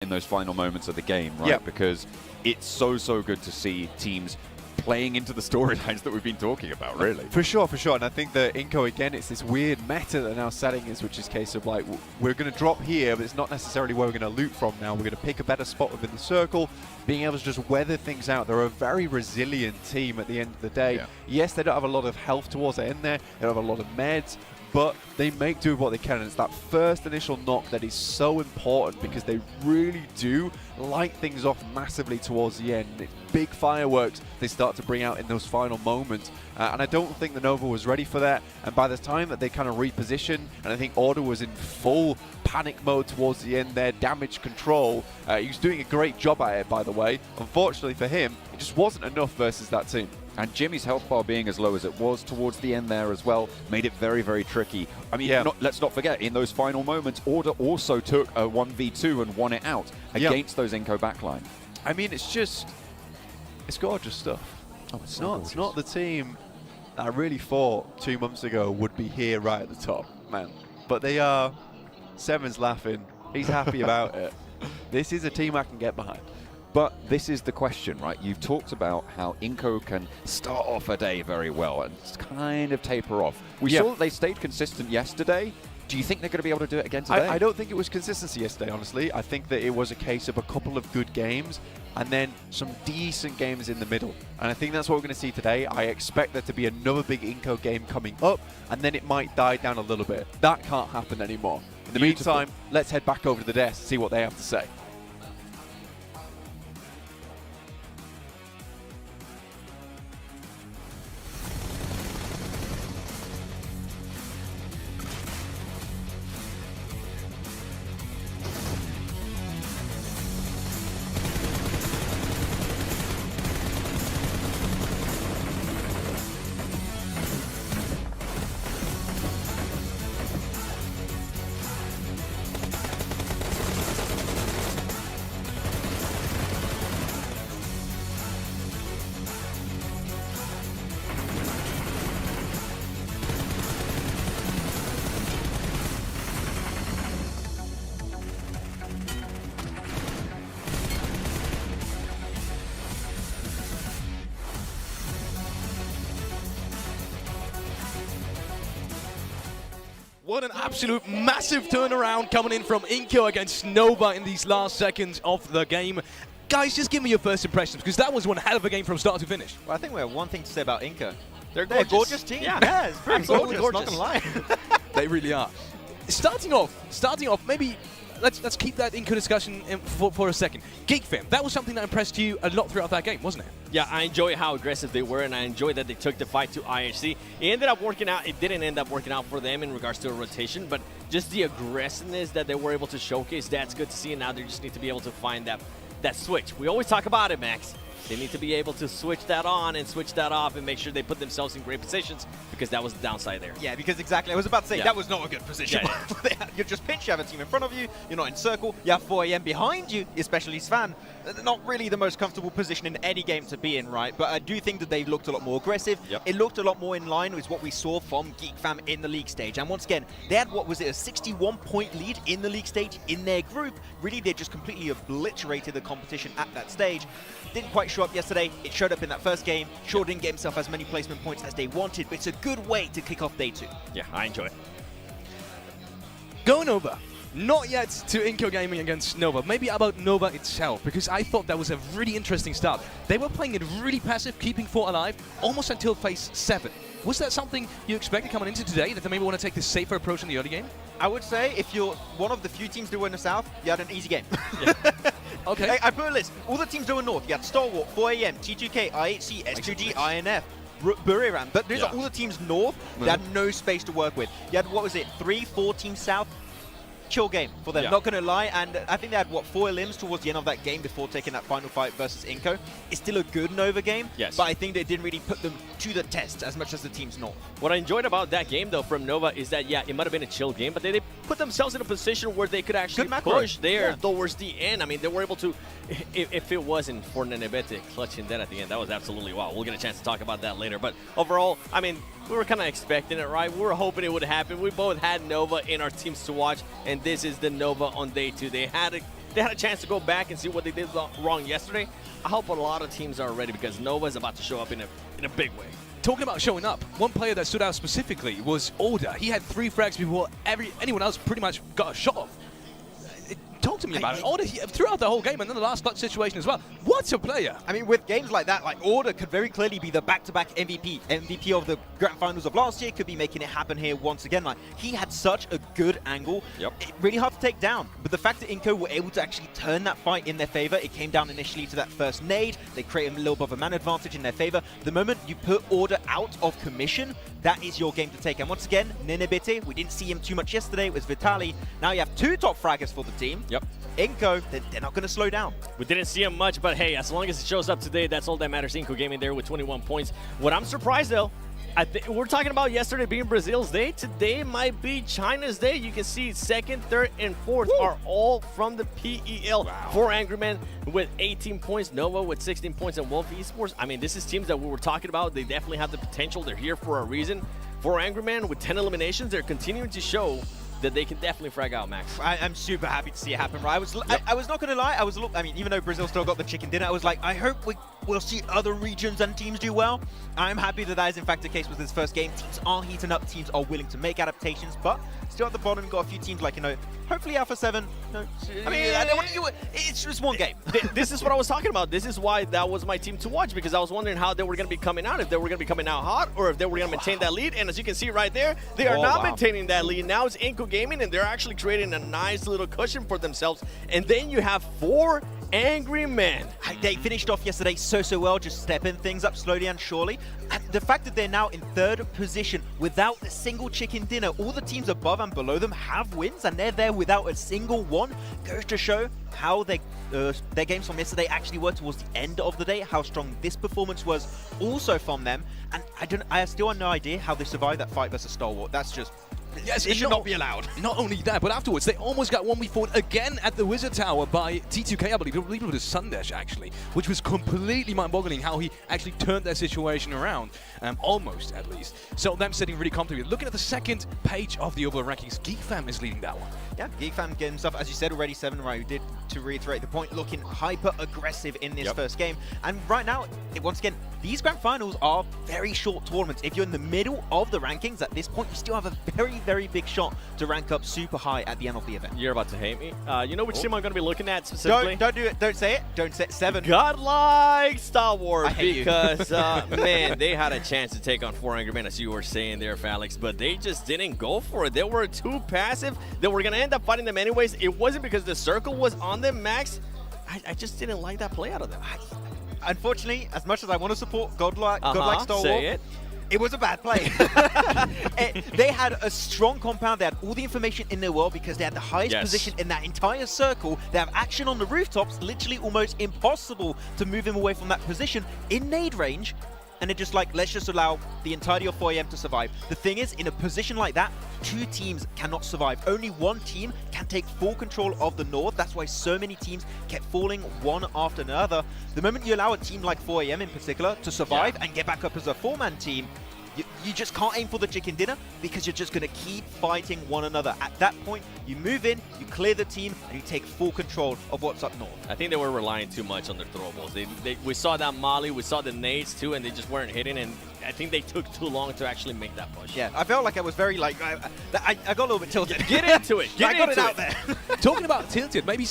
in those final moments of the game, right? Yeah. Because it's so good to see teams playing into the storylines that we've been talking about, really. For sure, for sure. And I think that Inco, again, it's this weird meta that now setting is, which is a case of like, we're going to drop here, but it's not necessarily where we're going to loot from now. We're going to pick a better spot within the circle, being able to just weather things out. They're a very resilient team at the end of the day. Yeah. Yes, they don't have a lot of health towards the end there. They don't have a lot of meds, but they make do with what they can. And it's that first initial knock that is so important because they really do light things off massively towards the end. It's big fireworks they start to bring out in those final moments. And I don't think the Nova was ready for that. And by the time that they kind of repositioned, and I think Order was in full panic mode towards the end there, damage control. He was doing a great job at it, by the way. Unfortunately for him, it just wasn't enough versus that team. And Jimmy's health bar being as low as it was towards the end there as well made it very tricky. I mean, let's not forget, in those final moments, Order also took a 1v2 and won it out against those Inco backline. I mean, it's gorgeous stuff. Oh, it's It's not the team that I really thought 2 months ago would be here right at the top, man. But they are. Seven's laughing. He's happy about it. This is a team I can get behind. But this is the question, right? You've talked about how Inco can start off a day very well and kind of taper off. We saw that they stayed consistent yesterday. Do you think they're going to be able to do it again today? I don't think it was consistency yesterday, honestly. I think that it was a case of a couple of good games and then some decent games in the middle. And I think that's what we're going to see today. I expect there to be another big Inco game coming up, and then it might die down a little bit. That can't happen anymore. In the meantime, let's head back over to the desk and see what they have to say. What an absolute massive turnaround coming in from Inco against Nova in these last seconds of the game. Guys, just give me your first impressions, because that was one hell of a game from start to finish. Well, I think we have one thing to say about Inca. They're gorgeous. a gorgeous team. Yeah, it's pretty Absolutely gorgeous, not gonna lie. They really are. Starting off, maybe let's keep that Inco discussion for a second. Geek Fam, that was something that impressed you a lot throughout that game, wasn't it? Yeah, I enjoy how aggressive they were, and I enjoy that they took the fight to IHC. It ended up working out. It didn't end up working out for them in regards to a rotation, but just the aggressiveness that they were able to showcase, that's good to see, and now they just need to be able to find that switch. We always talk about it, Max. They need to be able to switch that on and switch that off and make sure they put themselves in great positions, because that was the downside there. Yeah, because exactly. I was about to say, that was not a good position. You're just pinched, you have a team in front of you, you're not in circle, you have 4am behind you, especially Svan. Not really the most comfortable position in any game to be in, right? But I do think that they looked a lot more aggressive. It looked a lot more in line with what we saw from Geek Fam in the league stage. And once again, they had, what was it, a 61-point lead in the league stage in their group. Really, they just completely obliterated the competition at that stage. Didn't quite show up yesterday. It showed up in that first game. Sure didn't get himself as many placement points as they wanted, but it's a good way to kick off day 2. Yeah, I enjoy it. Going over. Not yet to Inco Gaming against Nova. Maybe about Nova itself, because I thought that was a really interesting start. They were playing it really passive, keeping 4 alive, almost until phase 7. Was that something you expected coming into today, that they maybe want to take this safer approach in the early game? I would say if you're one of the few teams that were in the South, you had an easy game. Okay. I put a list. All the teams that were North, you had Stalwart, 4am, T2K, IHC, S2G, INF, Buriram. But those are all the teams North that had no space to work with. You had, what was it, 3-4 teams South? Chill game for them, not going to lie. And I think they had, what, 4 limbs towards the end of that game before taking that final fight versus Inco. It's still a good Nova game, but I think they didn't really put them to the test as much as the teams North. What I enjoyed about that game, though, from Nova is that, it might have been a chill game, but they put themselves in a position where they could actually push there towards the end. I mean, they were able to, if it wasn't for Nenebete clutching that at the end, that was absolutely wow. We'll get a chance to talk about that later. But overall, I mean, we were kind of expecting it, right? We were hoping it would happen. We both had Nova in our teams to watch, and this is the Nova on day 2. They they had a chance to go back and see what they did wrong yesterday. I hope a lot of teams are ready because Nova is about to show up in a big way. Talking about showing up, one player that stood out specifically was Order. He had 3 frags before anyone else pretty much got a shot off. Talk to me about it. Order throughout the whole game, and then the last clutch situation as well. What a player! I mean, with games like that, like Order could very clearly be the back-to-back MVP of the Grand Finals of last year. Could be making it happen here once again. Like, he had such a good angle. Yep. Really hard to take down. But the fact that Inco were able to actually turn that fight in their favor, it came down initially to that first nade. They created a little bit of a man advantage in their favor. The moment you put Order out of commission, that is your game to take. And once again, Ninebite, we didn't see him too much yesterday. It was Vitali. Now you have 2 top fraggers for the team. Yep. Inco, they're not going to slow down. We didn't see him much, but hey, as long as it shows up today, that's all that matters. Inco Gaming there with 21 points. What I'm surprised, though, we're talking about yesterday being Brazil's day. Today might be China's day. You can see 2nd, 3rd, and 4th are all from the PEL. Wow. 4 Angry Men with 18 points, Nova with 16 points, and Wolf Esports. I mean, this is teams that we were talking about. They definitely have the potential. They're here for a reason. 4 Angry Men with 10 eliminations. They're continuing to show that they can definitely frag out Max. I'm super happy to see it happen, right? I was not going to lie. I mean, even though Brazil still got the chicken dinner, I was like, I hope we'll see other regions and teams do well. I'm happy that is in fact the case with this first game. Teams are heating up. Teams are willing to make adaptations, but still at the bottom, you've got a few teams like, hopefully Alpha 7. I mean, it's just one game. This is what I was talking about. This is why that was my team to watch, because I was wondering how they were going to be coming out, if they were going to be coming out hot, or if they were going to maintain that lead. And as you can see right there, they are not maintaining that lead. Now it's Inco Gaming, and they're actually creating a nice little cushion for themselves. And then you have 4 Angry Men. They finished off yesterday so well, just stepping things up slowly and surely. And the fact that they're now in 3rd position without a single chicken dinner, all the teams above and below them have wins, and they're there without a single one, goes to show how their games from yesterday actually were towards the end of the day, how strong this performance was also from them. And I still have no idea how they survived that fight versus Stalwart. That's just... Yes, it should not be allowed. Not only that, but afterwards, they almost got 1v4 again at the Wizard Tower by T2K, I believe it was Sundash, actually, which was completely mind-boggling how he actually turned their situation around, almost, at least. So them sitting really comfortably. Looking at the 2nd page of the overall rankings, GeekFam is leading that one. Yeah, GeekFam getting himself, as you said already, 7 right, who did, to reiterate the point, looking hyper-aggressive in this first game. And right now, once again, these Grand Finals are very short tournaments. If you're in the middle of the rankings at this point, you still have a very big shot to rank up super high at the end of the event. You're about to hate me. You know which team I'm going to be looking at specifically? Don't do it. Don't say it. Don't say it. 7. Godlike Star Wars, because, you. man, they had a chance to take on 4 Angry Men, as you were saying there, Felix, but they just didn't go for it. They were too passive. They were going to end up fighting them anyways. It wasn't because the circle was on them, Max. I just didn't like that play out of them. Unfortunately, as much as I want to support Godlike Star Wars, it was a bad play. They had a strong compound. They had all the information in their world because they had the highest position in that entire circle. They have action on the rooftops, literally almost impossible to move him away from that position in nade range. And they're just like, let's just allow the entirety of 4AM to survive. The thing is, in a position like that, 2 teams cannot survive. Only 1 team can take full control of the North. That's why so many teams kept falling one after another. The moment you allow a team like 4AM in particular to survive and get back up as a 4-man team, you just can't aim for the chicken dinner because you're just going to keep fighting one another. At that point, you move in, you clear the team, and you take full control of what's up north. I think they were relying too much on their throwables. We saw that molly, we saw the nades too, and they just weren't hitting, and I think they took too long to actually make that push. Yeah, I felt like I was very, I got a little bit tilted. Get into it. I got it out there. Talking about tilted, maybe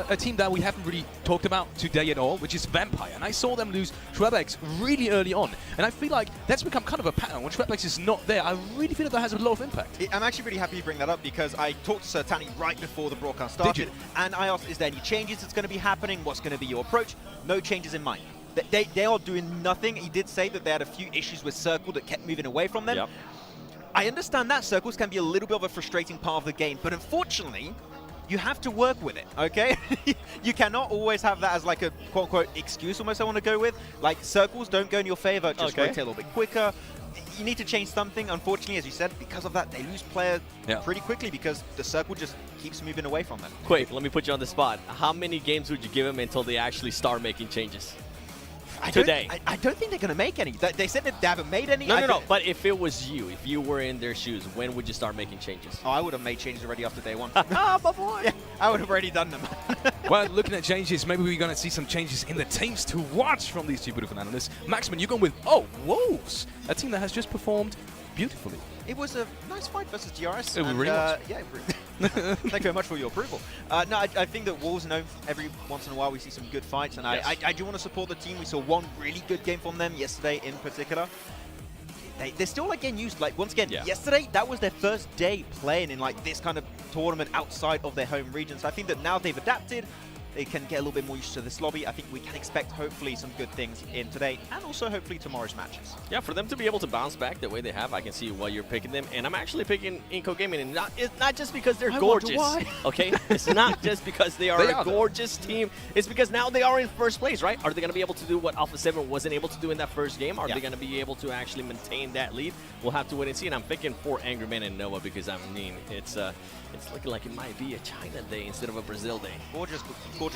a team that we haven't really talked about today at all, which is Vampire. And I saw them lose Schwebex really early on. And I feel like that's become kind of a pattern. When Schwebex is not there, I really feel that has a lot of impact. I'm actually really happy you bring that up because I talked to Sir Tanny right before the broadcast started. And I asked, is there any changes that's going to be happening? What's going to be your approach? No changes in mind. They are doing nothing. He did say that they had a few issues with Circle that kept moving away from them. I understand that Circles can be a little bit of a frustrating part of the game, but unfortunately, you have to work with it, okay? You cannot always have that as like a quote-unquote excuse almost I want to go with. Like, Circles don't go in your favor, just rotate a little bit quicker. You need to change something. Unfortunately, as you said, because of that, they lose players pretty quickly because the circle just keeps moving away from them. Quick, let me put you on the spot. How many games would you give them until they actually start making changes? today. I don't think they're going to make any. They said that they haven't made any. No. But if it was you, if you were in their shoes, when would you start making changes? Oh, I would have made changes already after day one. Ah, my boy. Yeah, I would have already done them. Well, looking at changes, maybe we're going to see some changes in the teams to watch from these two beautiful analysts. Maxman, you're going with, Wolves, a team that has just performed beautifully. It was a nice fight versus GRS. It really was. Yeah, thank you very much for your approval. No, I think that Wolves, every once in a while we see some good fights, and Yes. I do want to support the team. We saw one really good game from them yesterday in particular. They're still getting used. Once again, yesterday that was their first day playing in this kind of tournament outside of their home region. So I think that now they've adapted. They can get a little bit more used to this lobby. I think we can expect hopefully some good things in today and also hopefully tomorrow's matches. Yeah, for them to be able to bounce back the way they have, I can see why you're picking them. And I'm actually picking Inco Gaming, and it's not just because they're gorgeous. why. Okay, it's not just because they are a gorgeous team. It's because now they are in first place, right? Are they going to be able to do what Alpha 7 wasn't able to do in that first game? Are they going to be able to actually maintain that lead? We'll have to wait and see. And I'm picking for Angry Men and Nova because it's looking like it might be a China day instead of a Brazil day. Gorgeous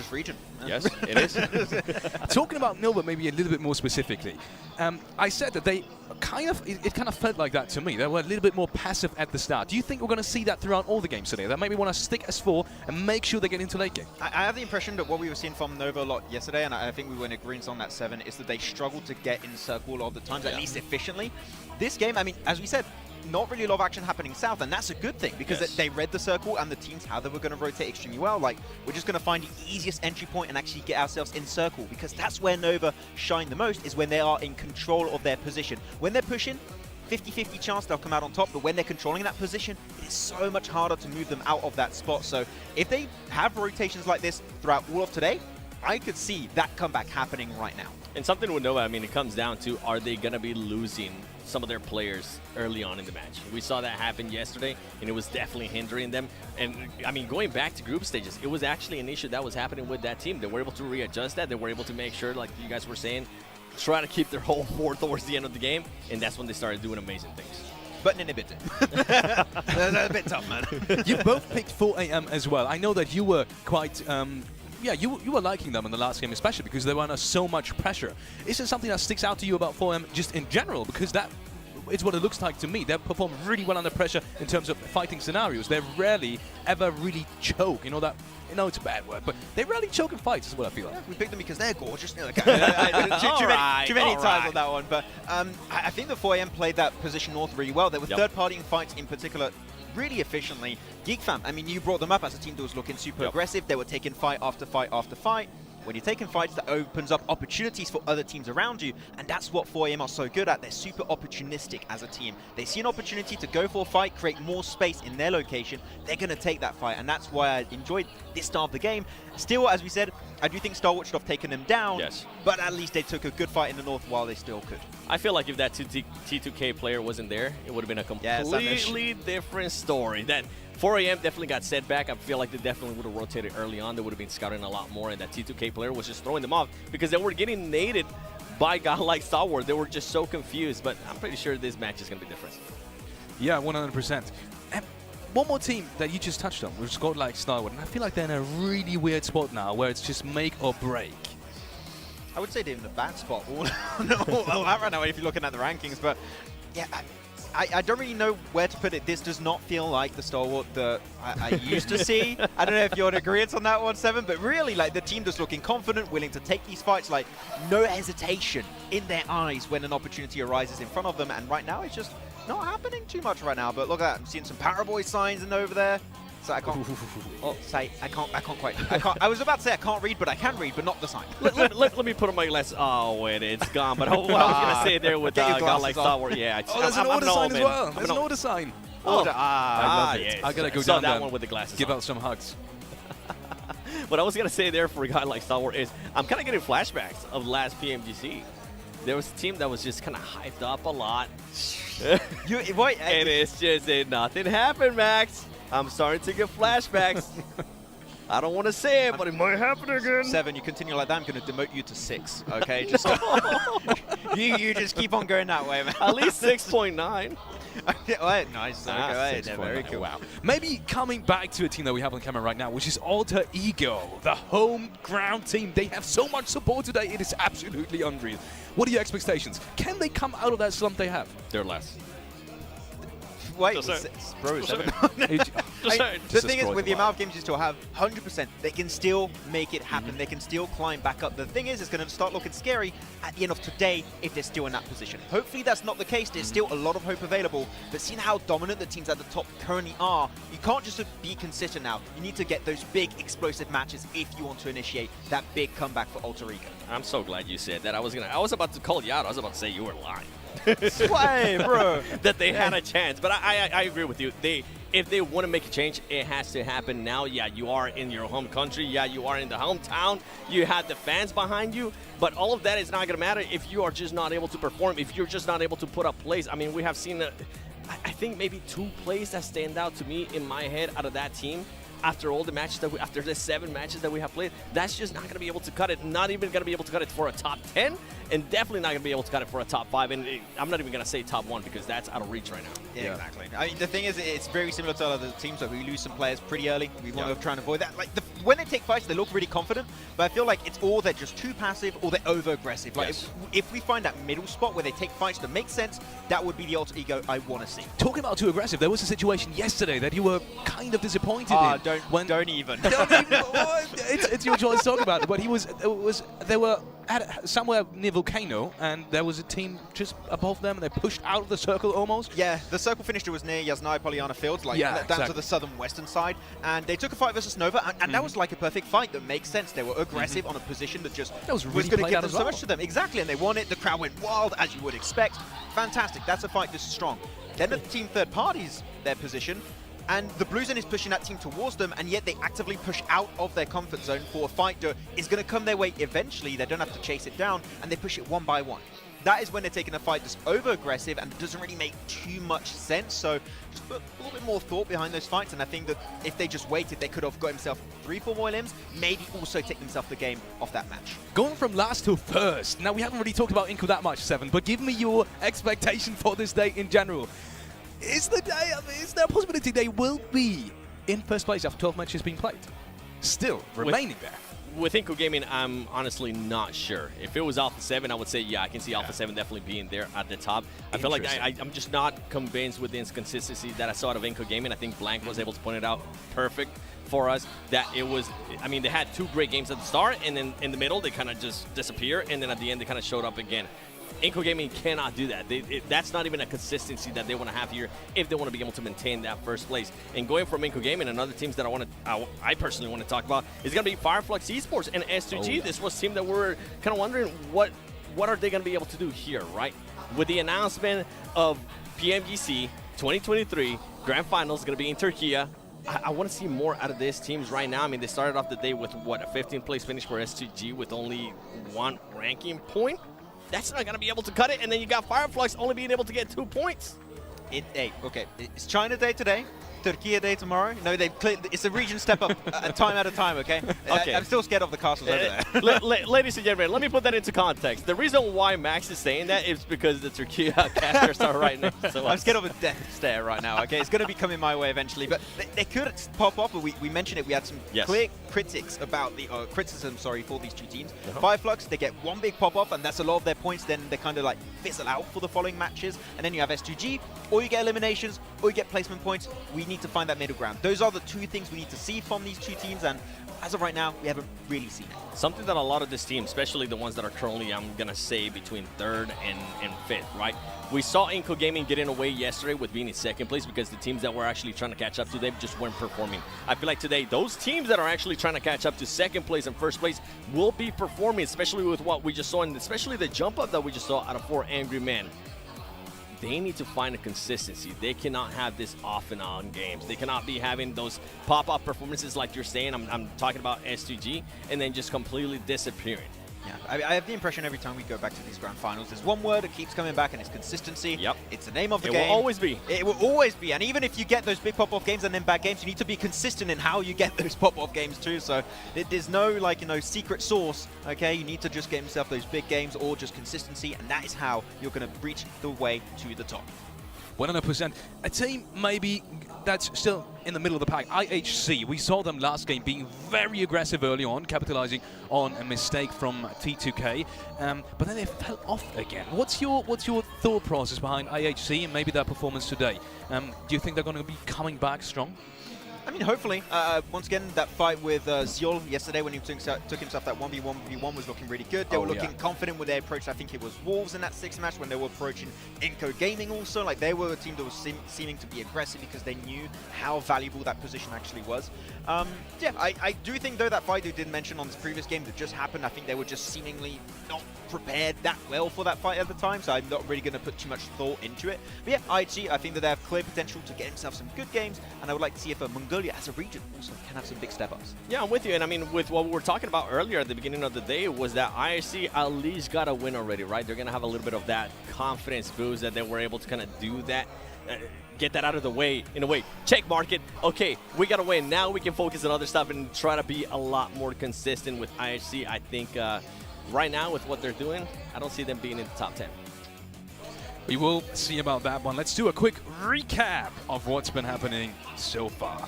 region. Yes, it is. Talking about Nova maybe a little bit more specifically, I said that they it kind of felt like that to me. They were a little bit more passive at the start. Do you think we're going to see that throughout all the games today? That maybe want to stick as 4 and make sure they get into late game? I have the impression that what we were seeing from Nova a lot yesterday, and I think we were in agreement on that 7, is that they struggled to get in circle a lot of the times, at least efficiently. This game, I mean, as we said, not really a lot of action happening south, and that's a good thing because they read the circle and the teams how they were going to rotate extremely well. We're just going to find the easiest entry point and actually get ourselves in circle, because that's where Nova shine the most, is when they are in control of their position. When they're pushing, 50-50 chance they'll come out on top, but when they're controlling that position, it is so much harder to move them out of that spot. So if they have rotations like this throughout all of today, I could see that comeback happening right now. And something with Nova, I mean, it comes down to, are they going to be losing some of their players early on in the match? We saw that happen yesterday, and it was definitely hindering them. And, I mean, going back to group stages, it was actually an issue that was happening with that team. They were able to readjust that. They were able to make sure, like you guys were saying, try to keep their whole 4 towards the end of the game, and that's when they started doing amazing things. But inhibited. That's a bit tough, man. You both picked 4 AM as well. I know that you were quite... you were liking them in the last game, especially because they were under so much pressure. Is there something that sticks out to you about 4M just in general? Because that is what it looks like to me. They perform really well under pressure in terms of fighting scenarios. They rarely ever really choke. You know that. You know it's a bad word, but they rarely choke in fights. Is what I feel like. Yeah, we picked them because they're gorgeous. Too many times on that one. But I think the 4AM played that position north really well. They were third-partying fights in particular really efficiently. GeekFam, I mean, you brought them up as a team that was looking super aggressive. They were taking fight after fight after fight. When you're taking fights, that opens up opportunities for other teams around you, and that's what 4AM are so good at. They're super opportunistic as a team. They see an opportunity to go for a fight, create more space in their location, they're going to take that fight, and that's why I enjoyed this start of the game. Still, as we said, I do think Starwatch should have taken them down, but at least they took a good fight in the north while they still could. I feel like if that T2K player wasn't there, it would have been a completely different story. That 4AM definitely got set back. I feel like they definitely would have rotated early on. They would have been scouting a lot more, and that T2K player was just throwing them off because they were getting naded by a guy like Star Wars. They were just so confused, but I'm pretty sure this match is going to be different. Yeah, 100%. And one more team that you just touched on, which is called like Star Wars, and I feel like they're in a really weird spot now where it's just make or break. I would say they're in a bad spot all that right now if you're looking at the rankings, but yeah, I don't really know where to put it. This does not feel like the stalwart that I used to see. I don't know if you're in agreement on that one, Seven, but really, like, the team just looking confident, willing to take these fights, like, no hesitation in their eyes when an opportunity arises in front of them, and right now it's just not happening too much right now. But look at that, I'm seeing some Paraboy signs in over there. So I can't. Oh, say I can't quite. I was about to say I can't read, but I can read, but not the sign. let me put on my glasses. Oh, wait, it's gone. But what I was gonna say there with a guy like Star Wars, yeah. Oh, there's an order sign as well. There's an order sign. Oh, I love it. Yes. I gotta go Saw down that there. one with the glasses. Give on. out some hugs. What I was gonna say there for a guy like Star Wars is I'm kind of getting flashbacks of last PMGC. There was a team that was just kind of hyped up a lot. And it's just nothing happened, Max. I'm starting to get flashbacks. I don't want to say it, but it might happen again. Seven, you continue like that, I'm going to demote you to 6. Okay, just you just keep on going that way, man. At least 6.9. Nice. Ah, Okay, 6-4. very cool. Wow. Maybe coming back to a team that we have on camera right now, which is Alter Ego, the home ground team. They have so much support today, it is absolutely unreal. What are your expectations? Can they come out of that slump they have? They're less. Wait, Just saying. bro, Just seven. saying. The thing is, with the amount of games you still have, 100%, they can still make it happen. They can still climb back up. The thing is, it's going to start looking scary at the end of today if they're still in that position. Hopefully that's not the case. There's still a lot of hope available. But seeing how dominant the teams at the top currently are, you can't just be consistent now. You need to get those big, explosive matches if you want to initiate that big comeback for Alter Ego. I'm so glad you said that. I was about to call you out. I was about to say you were lying. Sway, bro. That they had a chance. But I agree with you. If they want to make a change, it has to happen now. Yeah, you are in your home country. Yeah, you are in the hometown. You had the fans behind you. But all of that is not going to matter if you are just not able to perform, if you're just not able to put up plays. I mean, we have seen, I think maybe 2 plays that stand out to me in my head out of that team. After all the matches after the 7 matches that we have played, that's just not going to be able to cut it. Not even going to be able to cut it for a top 10, and definitely not going to be able to cut it for a top 5. And I'm not even going to say top 1 because that's out of reach right now. Yeah, exactly. I mean, the thing is, it's very similar to other teams. So we lose some players pretty early. We want to try and avoid that. Like when they take fights, they look really confident, but I feel like it's all they're just too passive or they're over aggressive. Like if we find that middle spot where they take fights that make sense, that would be the Alter Ego I want to see. Talking about too aggressive, there was a situation yesterday that you were kind of disappointed in. Don't even. It's your choice to talk about it, but they were somewhere near Volcano, and there was a team just above them, and they pushed out of the circle almost. Yeah, the circle finisher was near Yasnai Polyana Fields, like down to the southern western side, and they took a fight versus Nova, and that was like a perfect fight that makes sense. They were aggressive on a position that just was really going to played give out them as so well. much to them. Exactly, and they won it. The crowd went wild, as you would expect. Fantastic. That's a fight this strong. Then the team third parties their position, and the Blue Zone is pushing that team towards them, and yet they actively push out of their comfort zone for a fight that is going to come their way eventually. They don't have to chase it down, and they push it one by one. That is when they're taking a fight that's over-aggressive and it doesn't really make too much sense. So just put a little bit more thought behind those fights, and I think that if they just waited, they could have got himself 3-4 more limbs, maybe also take themselves the game off that match. Going from last to first. Now, we haven't really talked about Inco that much, Seven, but give me your expectation for this day in general. Is there a possibility they will be in first place after 12 matches being played? Still remaining there. With Inco Gaming, I'm honestly not sure. If it was Alpha 7, I would say, yeah, I can see Alpha 7 definitely being there at the top. I feel like I'm just not convinced with the inconsistency that I saw out of Inco Gaming. I think Blank was able to point it out perfect for us, that it was, I mean, they had 2 great games at the start, and then in the middle, they kind of just disappear, and then at the end, they kind of showed up again. Inco Gaming cannot do that. That's not even a consistency that they want to have here if they want to be able to maintain that first place. And going from Inco Gaming and other teams that I personally want to talk about is going to be Fireflux Esports and S2G. This was a team that we're kind of wondering what are they going to be able to do here, right? With the announcement of PMGC 2023 Grand Finals going to be in Turkey. I want to see more out of these teams right now. I mean, they started off the day with, what, a 15th place finish for S2G with only 1 ranking point? That's not going to be able to cut it, and then you got Fireflux only being able to get 2 points. Hey, okay, it's China Day today, Turkey Day tomorrow. No, it's a region step up time at a time, okay? Okay. I'm still scared of the castles over there. Ladies and gentlemen, let me put that into context. The reason why Max is saying that is because the Turkey casters are right next to us. I'm scared of a death stare right now, okay? It's going to be coming my way eventually, but they could pop off, but we mentioned it. We had some clear critics about the criticism, for these 2 teams. Fireflux, they get 1 big pop-off, and that's a lot of their points. Then they kind of like fizzle out for the following matches, and then you have S2G, or you get eliminations, or you get placement points. We need to find that middle ground. Those are the 2 things we need to see from these 2 teams, and as of right now, we haven't really seen it. Something that a lot of this team, especially the ones that are currently, I'm going to say, between 3rd and 5th, right? We saw Inco Gaming getting away yesterday with being in 2nd place because the teams that were actually trying to catch up to them just weren't performing. I feel like today, those teams that are actually trying to catch up to 2nd place and 1st place will be performing, especially with what we just saw, and especially the jump up that we just saw out of 4 Angry Men. They need to find a consistency. They cannot have this off and on games. They cannot be having those pop-up performances like you're saying. I'm talking about S2G, and then just completely disappearing. Yeah, I have the impression every time we go back to these grand finals, there's one word that keeps coming back, and it's consistency. Yep. It's the name of the game. game. It will always be. It will always be. And even if you get those big pop-off games and then bad games, you need to be consistent in how you get those pop-off games too. So there's no, secret sauce, okay? You need to just get yourself those big games or just consistency, and that is how you're going to reach the way to the top. 100%. A team maybe that's still in the middle of the pack. IHC, we saw them last game being very aggressive early on, capitalizing on a mistake from T2K, but then they fell off again. What's your thought process behind IHC and maybe their performance today? Do you think they're going to be coming back strong? I mean, hopefully. Once again, that fight with Ziol yesterday when he took himself that 1v1 was looking really good. They were looking confident with their approach. I think it was Wolves in that 6th match when they were approaching Inco Gaming also. Like, they were a team that was seeming to be aggressive because they knew how valuable that position actually was. Yeah, I do think, though, that fight you did mention on this previous game that just happened, I think they were just seemingly not prepared that well for that fight at the time, so I'm not really going to put too much thought into it. But yeah, IHG, I think that they have clear potential to get themselves some good games, and I would like to see if Mongolia as a region also can have some big step-ups. Yeah, I'm with you, and I mean, with what we were talking about earlier at the beginning of the day was that IHC at least got a win already, right? They're going to have a little bit of that confidence boost that they were able to kind of do that. Get that out of the way, in a way, check market. Okay, we got to win. Now we can focus on other stuff and try to be a lot more consistent with IHC. I think right now with what they're doing, I don't see them being in the top 10. We will see about that one. Let's do a quick recap of what's been happening so far.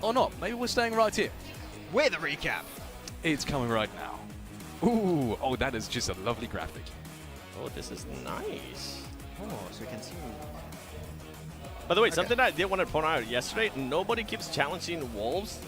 Or not, maybe we're staying right here. With a recap. It's coming right now. Ooh, oh, that is just a lovely graphic. Oh, this is nice. Oh, so we can see. By the way, something I did want to point out yesterday, nobody keeps challenging Wolves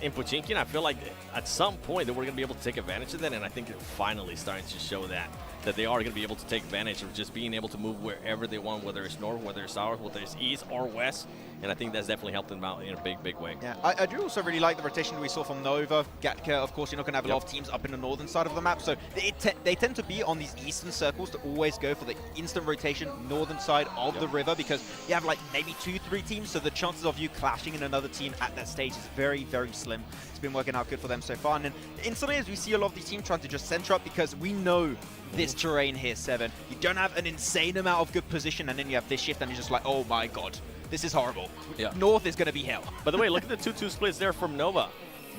in Pochinki, and I feel like at some point that we're going to be able to take advantage of that, and I think they're finally starting to show that they are going to be able to take advantage of just being able to move wherever they want, whether it's north, whether it's south, whether it's east or west, and I think that's definitely helped them out in a big, big way. Yeah, I do also really like the rotation that we saw from Nova, Gatka. Of course, you're not going to have a lot of teams up in the northern side of the map, so they tend to be on these eastern circles to always go for the instant rotation northern side of the river, because you have like maybe 2-3 teams, so the chances of you clashing in another team at that stage is very, very slim. It's been working out good for them so far, and then instantly as we see a lot of these teams trying to just center up, because we know this terrain here, 7. You don't have an insane amount of good position, and then you have this shift, and you're just like, oh my god, this is horrible. Yeah. North is going to be hell. By the way, look at the 2-2 splits there from Nova.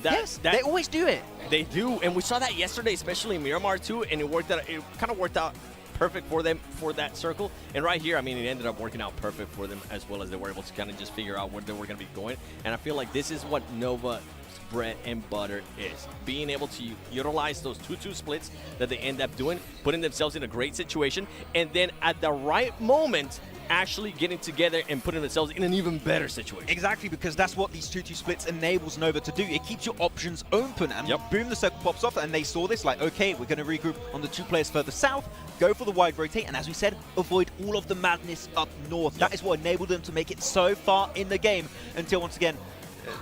Yes, they always do it. They do, and we saw that yesterday, especially in Miramar too, and it kind of worked out perfect for them for that circle. And right here, I mean, it ended up working out perfect for them, as well as they were able to kind of just figure out where they were going to be going. And I feel like this is what Nova bread and butter is, being able to utilize those 2-2 splits that they end up doing, putting themselves in a great situation, and then at the right moment actually getting together and putting themselves in an even better situation. Exactly, because that's what these 2-2 splits enables Nova to do. It keeps your options open, and boom, the circle pops off, and they saw this like, okay, we're going to regroup on the 2 players further south, go for the wide rotate, and as we said, avoid all of the madness up north. That is what enabled them to make it so far in the game, until once again,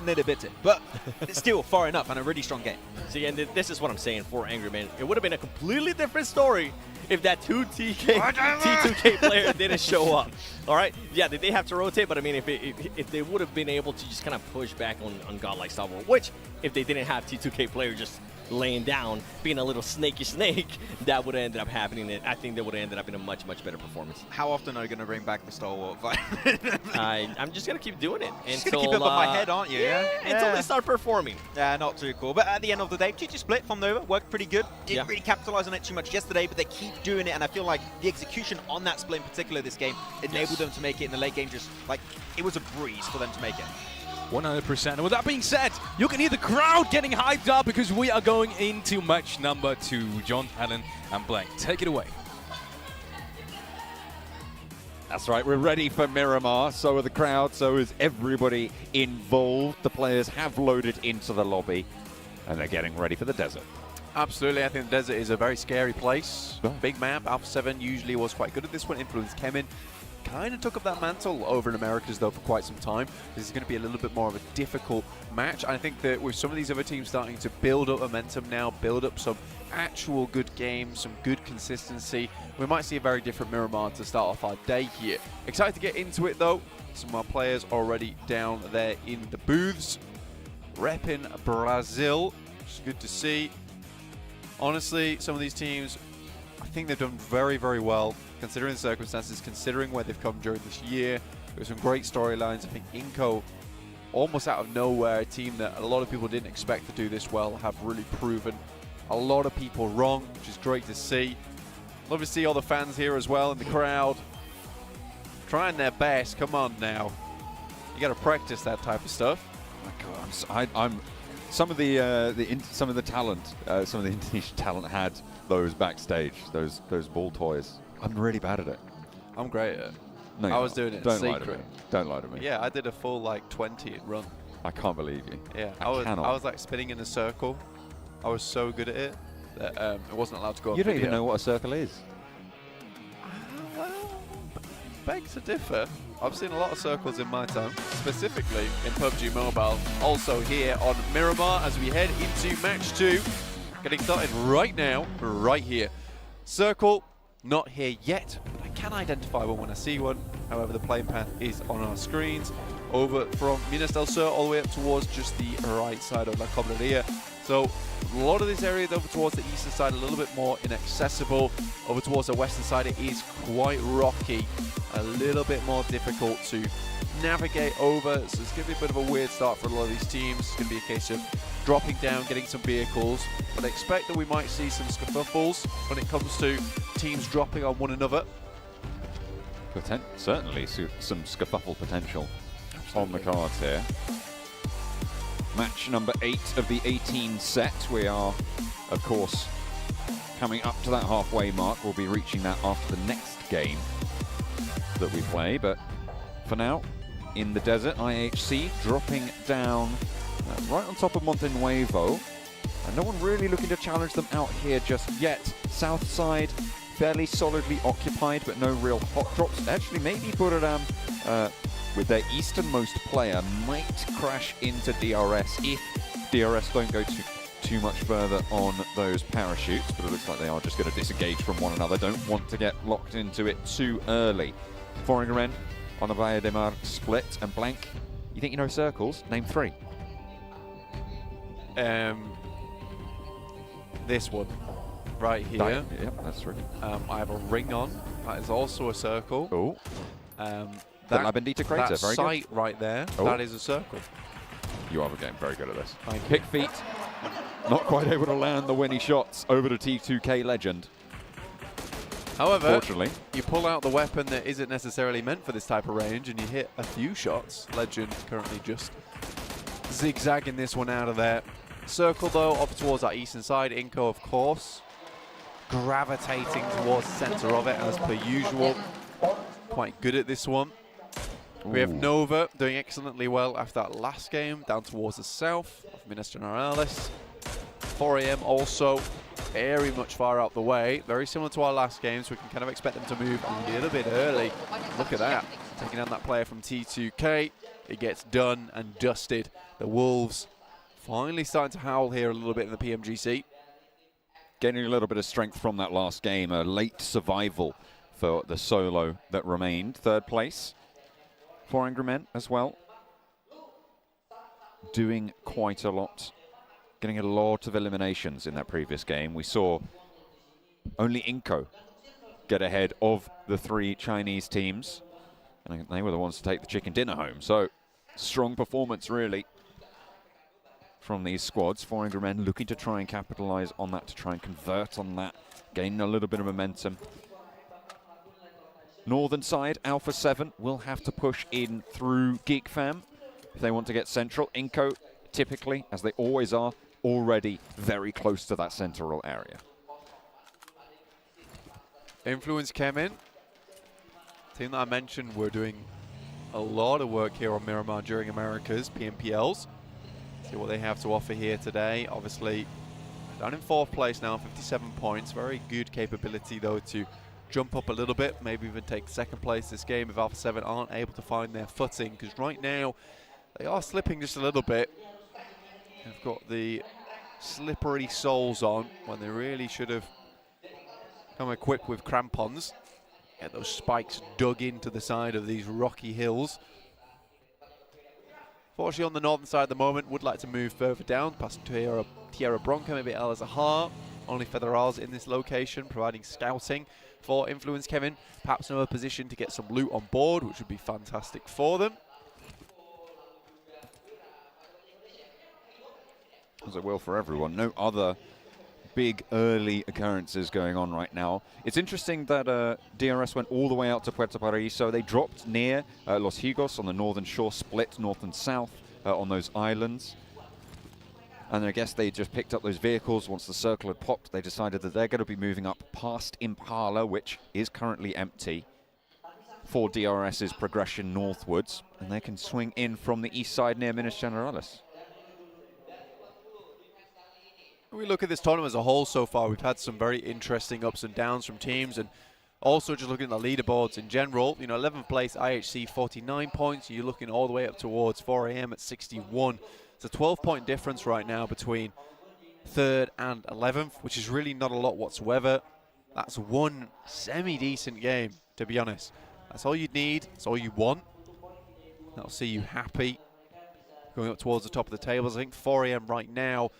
nearly bit it, but it's still far enough and a really strong game. See, and this is what I'm saying for Angry Man. It would have been a completely different story if that T2K player didn't show up. All right, yeah, they have to rotate, but I mean, if they would have been able to just kind of push back on Godlike Star Wars, which if they didn't have T2K player just laying down, being a little snaky snake, that would have ended up happening. And I think they would have ended up in a much, much better performance. How often are you going to bring back the Star Wars fight? I'm just going to keep doing it. Just going to keep it above my head, aren't you? Yeah, until they start performing. Yeah, not too cool. But at the end of the day, 2-2 split from Nova worked pretty good. Didn't really capitalize on it too much yesterday, but they keep doing it, and I feel like the execution on that split in particular this game enabled them to make it in the late game. Just like, it was a breeze for them to make it. 100%. And with that being said, you can hear the crowd getting hyped up because we are going into match number 2. John, Alan, and Blank, take it away. That's right, we're ready for Miramar. So are the crowd, so is everybody involved. The players have loaded into the lobby, and they're getting ready for the desert. Absolutely, I think the desert is a very scary place. Big map, Alpha 7 usually was quite good at this one, influenced Kemin. Kind of took up that mantle over in Americas, though, for quite some time. This is going to be a little bit more of a difficult match. I think that with some of these other teams starting to build up momentum now, build up some actual good games, some good consistency, we might see a very different Miramar to start off our day here. Excited to get into it, though. Some of our players already down there in the booths, repping Brazil, which is good to see. Honestly, some of these teams, I think they've done very, very well, considering the circumstances, considering where they've come during this year. There's some great storylines. I think Inco, almost out of nowhere, a team that a lot of people didn't expect to do this well, have really proven a lot of people wrong, which is great to see. Love to see all the fans here as well in the crowd. Trying their best. Come on now. You got to practice that type of stuff. Oh my God, I'm some of the talent, some of the Indonesian talent had those backstage, those ball toys. I'm really bad at it. I'm great at it. No, I was doing it in Don't lie to secret. me. Don't lie to me. Yeah, I did a full like 20 run. I can't believe you. Yeah, I I was like spinning in a circle. I was so good at it that it wasn't allowed to go on You don't video. even know what a circle is. Well, begs to differ. I've seen a lot of circles in my time, specifically in PUBG Mobile. Also here on Miramar as we head into match 2. Getting started right now, right here. Circle, not here yet, but I can identify one when I see one. However, the playing path is on our screens. Over from Minas del Sur all the way up towards just the right side of La Cobreria. So a lot of this area is over towards the eastern side, a little bit more inaccessible. Over towards the western side, it is quite rocky, a little bit more difficult to navigate over. So it's going to be a bit of a weird start for a lot of these teams. It's going to be a case of dropping down, getting some vehicles. But I expect that we might see some scuffles when it comes to teams dropping on one another. Certainly some scuffle potential on the cards here. Match number 8 of the 18 set. We are, of course, coming up to that halfway mark. We'll be reaching that after the next game that we play. But for now, in the desert, IHC dropping down right on top of Monte Nuevo. And no one really looking to challenge them out here just yet. South side, fairly solidly occupied, but no real hot drops. Actually, maybe Buradam, with their easternmost player, might crash into DRS if DRS don't go too much further on those parachutes, but it looks like they are just going to disengage from one another. Don't want to get locked into it too early. Foreign on the Valle de Mar split, and Blank, you think you know circles? Name 3. This one right here. Yep, that's right. I have a ring on. That is also a circle. Oh. The La Bendita crater, that very sight right there, that is a circle. You are getting very good at this. Thank you. Pick feet, not quite able to land the winning shots over to T2K Legend. However, Fortunately, you pull out the weapon that isn't necessarily meant for this type of range and you hit a few shots. Legend currently just zigzagging this one out of there. Circle though, up towards our eastern side. Inco, of course, gravitating towards the center of it as per usual. Quite good at this one. We have Nova doing excellently well after that last game, down towards the south of Minas Generales. 4 AM also very much far out the way. Very similar to our last game, so we can kind of expect them to move a little bit early. Look at that. Taking down that player from T2K. It gets done and dusted. The Wolves finally starting to howl here a little bit in the PMGC. Gaining a little bit of strength from that last game. A late survival for the solo that remained. 3rd place for Angry Men as well. Doing quite a lot. Getting a lot of eliminations in that previous game. We saw only Inco get ahead of the 3 Chinese teams. And they were the ones to take the chicken dinner home. So, strong performance really from these squads. 4 Angry Men looking to try and capitalize on that, to try and convert on that. Gaining a little bit of momentum. Northern side, Alpha 7 will have to push in through Geek Fam if they want to get central. Inco, typically, as they always are, already very close to that central area. Influence came in. Team that I mentioned, we're doing a lot of work here on Miramar during America's PMPLs. See what they have to offer here today. Obviously, down in 4th place now, 57 points. Very good capability, though, to jump up a little bit, maybe even take 2nd place this game if Alpha 7 aren't able to find their footing, because right now they are slipping just a little bit. They've got the slippery soles on when they really should have come equipped with crampons. Get those spikes dug into the side of these rocky hills. Fortunately, on the northern side at the moment, would like to move further down, past Tierra Bronca, maybe El Azahar. Only Federals in this location, providing scouting for Influence Kevin. Perhaps another position to get some loot on board, which would be fantastic for them. As it will for everyone. No other big early occurrences going on right now. It's interesting that DRS went all the way out to Puerto Paraíso. They dropped near Los Higos on the northern shore, split north and south on those islands. And I guess they just picked up those vehicles. Once the circle had popped, they decided that they're going to be moving up past Impala, which is currently empty, for DRS's progression northwards. And they can swing in from the east side near Minas Generalis. When we look at this tournament as a whole so far, we've had some very interesting ups and downs from teams, and also just looking at the leaderboards in general, you know, 11th place IHC 49 points, you're looking all the way up towards 4AM at 61. It's a 12-point difference right now between 3rd and 11th, which is really not a lot whatsoever. That's one semi-decent game, to be honest. That's all you need, that's all you want. That'll see you happy going up towards the top of the tables. I think 4AM right now,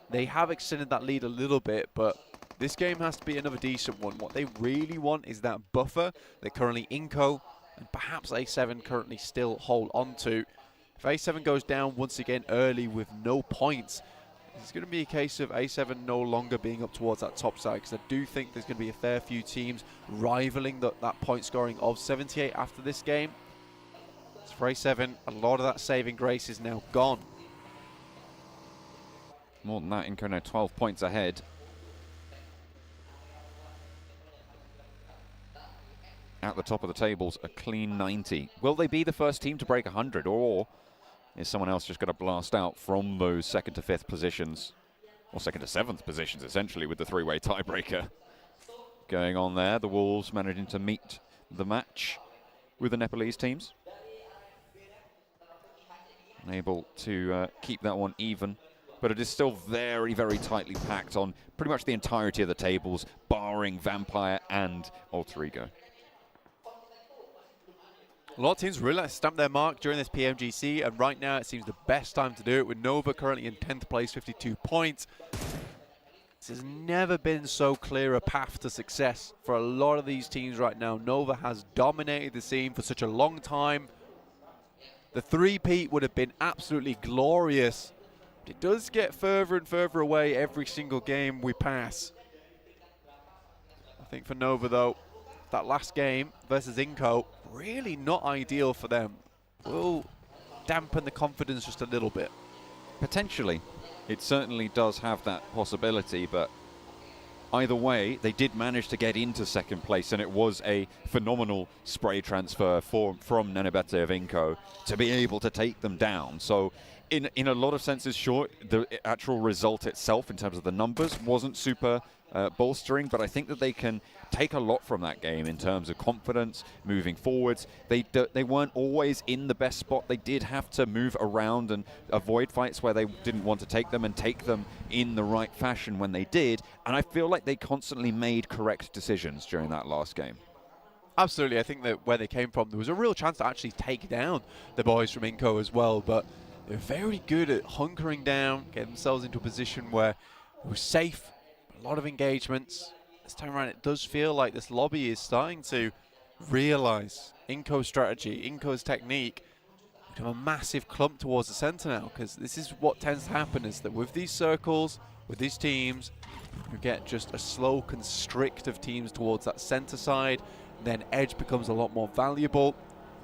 they have extended that lead a little bit, but this game has to be another decent one. What they really want is that buffer that currently Inco and perhaps A7 currently still hold on to. If A7 goes down once again early with no points, it's going to be a case of A7 no longer being up towards that top side, because I do think there's going to be a fair few teams rivaling that point scoring of 78 after this game. So for A7, a lot of that saving grace is now gone. More than that, Inco now 12 points ahead. At the top of the tables, a clean 90. Will they be the first team to break 100, or is someone else just going to blast out from those 2nd to 5th positions, or 2nd to 7th positions, essentially, with the three-way tiebreaker going on there? The Wolves managing to meet the match with the Nepalese teams. Able to keep that one even. But it is still very, very tightly packed on pretty much the entirety of the tables, barring Vampire and Alter Ego. A lot of teams really like to stamp their mark during this PMGC, and right now it seems the best time to do it, with Nova currently in 10th place, 52 points. This has never been so clear a path to success for a lot of these teams right now. Nova has dominated the scene for such a long time. The three-peat would have been absolutely glorious. It does get further and further away every single game we pass. I think for Nova, though, that last game versus Inco, really not ideal for them. Will dampen the confidence just a little bit. Potentially. It certainly does have that possibility, but either way, they did manage to get into 2nd place, and it was a phenomenal spray transfer from Nanebete of Inco to be able to take them down. So in a lot of senses, sure, the actual result itself in terms of the numbers wasn't super bolstering, but I think that they can take a lot from that game in terms of confidence moving forwards. They weren't always in the best spot. They did have to move around and avoid fights where they didn't want to take them, and take them in the right fashion when they did, and I feel like they constantly made correct decisions during that last game. Absolutely. I think that where they came from, there was a real chance to actually take down the boys from Inco as well, but they're very good at hunkering down, getting themselves into a position where it was safe, a lot of engagements. This time around, it does feel like this lobby is starting to realize Inco's strategy, Inco's technique. We have a massive clump towards the center now, because this is what tends to happen, is that with these circles, with these teams, you get just a slow constrict of teams towards that center side. Then edge becomes a lot more valuable.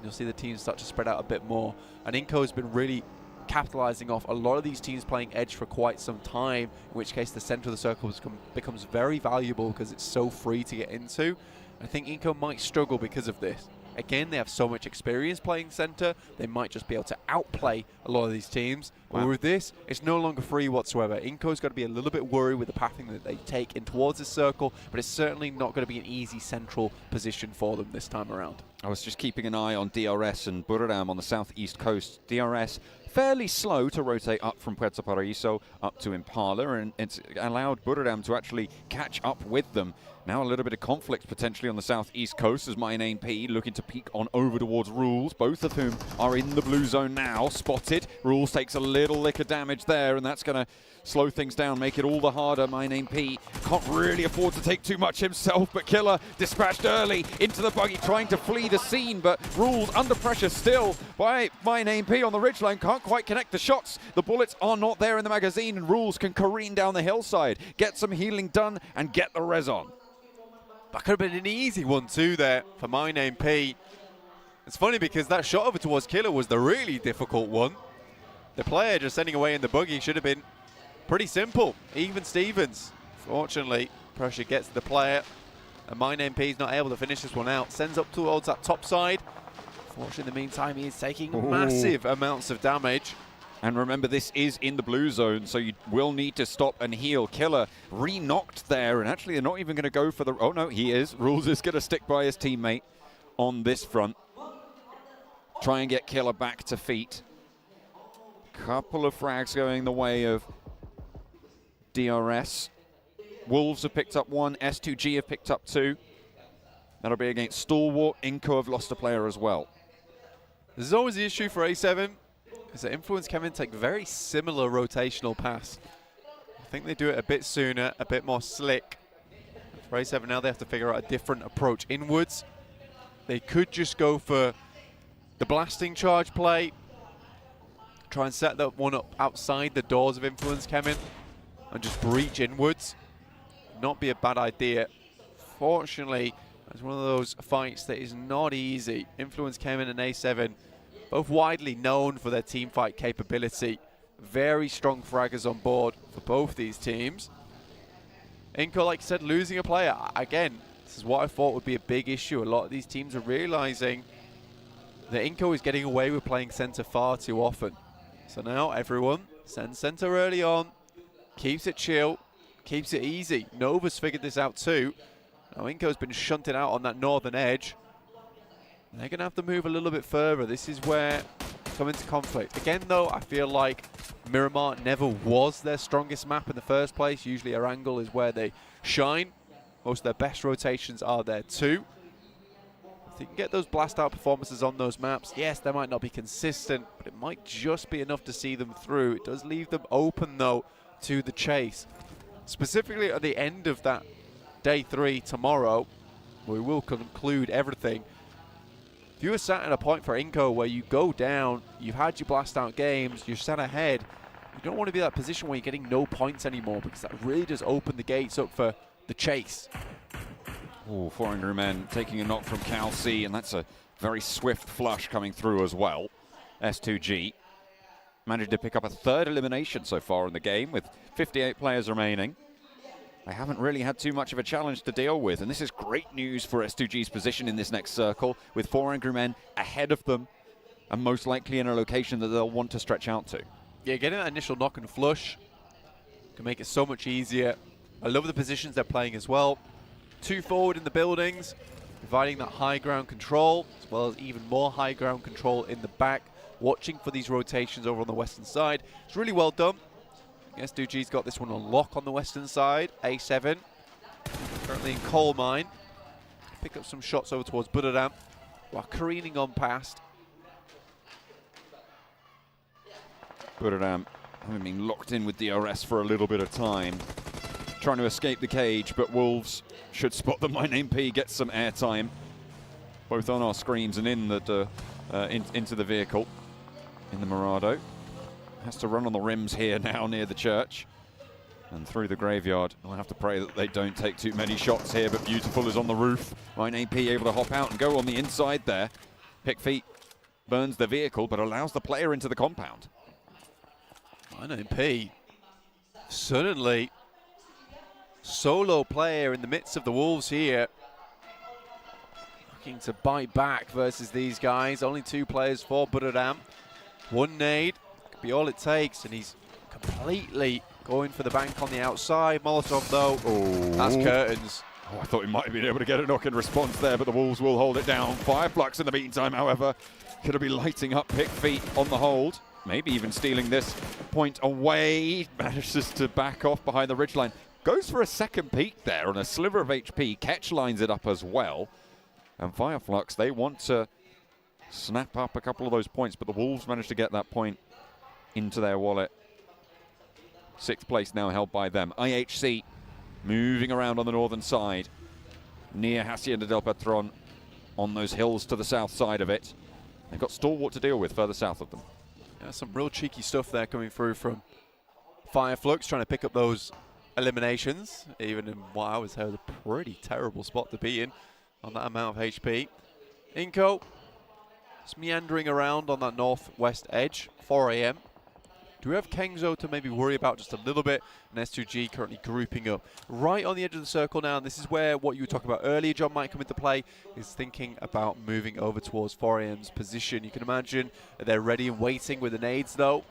You'll see the teams start to spread out a bit more. And Inco has been really capitalizing off a lot of these teams playing edge for quite some time, in which case the center of the circle becomes very valuable because it's so free to get into. I think Inco might struggle because of this. Again, they have so much experience playing center, they might just be able to outplay a lot of these teams. Wow. But with this, it's no longer free whatsoever. Inco's got to be a little bit worried with the pathing that they take in towards this circle, but it's certainly not going to be an easy central position for them this time around. I was just keeping an eye on DRS and Buradam on the southeast coast. DRS fairly slow to rotate up from Puerto Paraíso up to Impala, and it's allowed Buradam to actually catch up with them. Now a little bit of conflict potentially on the southeast coast as My Name P looking to peek on over towards Rules, both of whom are in the blue zone now. Spotted. Rules takes a little lick of damage there, and that's going to slow things down, make it all the harder. My Name P can't really afford to take too much himself, but Killer dispatched early into the buggy, trying to flee the scene, but Rules under pressure still by My Name P on the ridgeline. Can't quite connect the shots. The bullets are not there in the magazine, and Rules can careen down the hillside, get some healing done, and get the res on. That could have been an easy one too there for My Name P. It's funny because that shot over towards Killer was the really difficult one. The player just sending away in the buggy should have been pretty simple. Even Stevens. Fortunately, pressure gets to the player, and My Name P is not able to finish this one out. Sends up towards that top side. Fortunately, in the meantime, he is taking massive amounts of damage. And remember, this is in the blue zone, so you will need to stop and heal. Killer re-knocked there, and actually they're not even going to go for the... Oh, no, he is. Rules is going to stick by his teammate on this front. Try and get Killer back to feet. Couple of frags going the way of DRS. Wolves have picked up one. S2G have picked up two. That'll be against Stalwart. Inco have lost a player as well. This is always the issue for A7. Is that Influence Kevin take very similar rotational pass. I think they do it a bit sooner, a bit more slick. For A7 now they have to figure out a different approach inwards. They could just go for the blasting charge play, try and set that one up outside the doors of Influence Kevin and just breach inwards. Not be a bad idea. Fortunately, it's one of those fights that is not easy. Influence Kevin and A7 both widely known for their team fight capability. Very strong fraggers on board for both these teams. Inco, like I said, losing a player. Again, this is what I thought would be a big issue. A lot of these teams are realizing that Inco is getting away with playing center far too often. So now everyone sends center early on, keeps it chill, keeps it easy. Nova's figured this out too. Now Inco's been shunted out on that northern edge. They're going to have to move a little bit further. This is where come into conflict. Again, though, I feel like Miramar never was their strongest map in the first place. Usually Erangel is where they shine. Most of their best rotations are there too. If they can get those blast out performances on those maps, yes, they might not be consistent, but it might just be enough to see them through. It does leave them open, though, to the chase. Specifically at the end of that day 3 tomorrow, we will conclude everything. If you were sat at a point for Inco where you go down, you've had your blast out games, you're set ahead, you don't want to be in that position where you're getting no points anymore, because that really does open the gates up for the chase. Oh, 4 Angry Men taking a knock from Cal C, and that's a very swift flush coming through as well. S2G managed to pick up a 3rd elimination so far in the game with 58 players remaining. They haven't really had too much of a challenge to deal with, and this is great news for S2G's position in this next circle, with 4 Angry Men ahead of them and most likely in a location that they'll want to stretch out to. Yeah, getting that initial knock and flush can make it so much easier. I love the positions they're playing as well. 2 forward in the buildings, providing that high ground control, as well as even more high ground control in the back, watching for these rotations over on the western side. It's really well done. S2G's got this one on lock on the western side. A7 currently in coal mine. Pick up some shots over towards Buddadam while careening on past. Buddadam having been locked in with DRS for a little bit of time, trying to escape the cage, but Wolves should spot them. My Name P gets some airtime, both on our screens and in the into the vehicle in the Murado. Has to run on the rims here now near the church and through the graveyard. I'll have to pray that they don't take too many shots here, but Beautiful is on the roof. My Name P able to hop out and go on the inside there. Pick Feet burns the vehicle, but allows the player into the compound. My Name P, suddenly solo player in the midst of the Wolves here. Looking to bite back versus these guys. Only 2 players for Buddadam. 1 nade. Be all it takes, and he's completely going for the bank on the outside. Molotov, though, that's curtains. Oh, I thought he might have been able to get a knock in response there, but the Wolves will hold it down. Fireflux in the meantime, however, could be lighting up Pick Feet on the hold. Maybe even stealing this point away. Manages to back off behind the ridgeline. Goes for a second peek there on a sliver of HP. Ketch lines it up as well. And Fireflux, they want to snap up a couple of those points, but the Wolves managed to get that point into their wallet. 6th place now held by them. IHC moving around on the northern side, near Hacienda del Patron, on those hills to the south side of it. They've got Stalwart to deal with further south of them. Yeah, some real cheeky stuff there coming through from Fireflux, trying to pick up those eliminations, even in what I was heard a pretty terrible spot to be in on that amount of HP. Inco, just meandering around on that northwest edge, 4 AM. Do we have Kengzo to maybe worry about just a little bit? And S2G currently grouping up right on the edge of the circle now. And this is where what you were talking about earlier, John, might come into play, is thinking about moving over towards 4AM's position. You can imagine they're ready and waiting with the nades, though.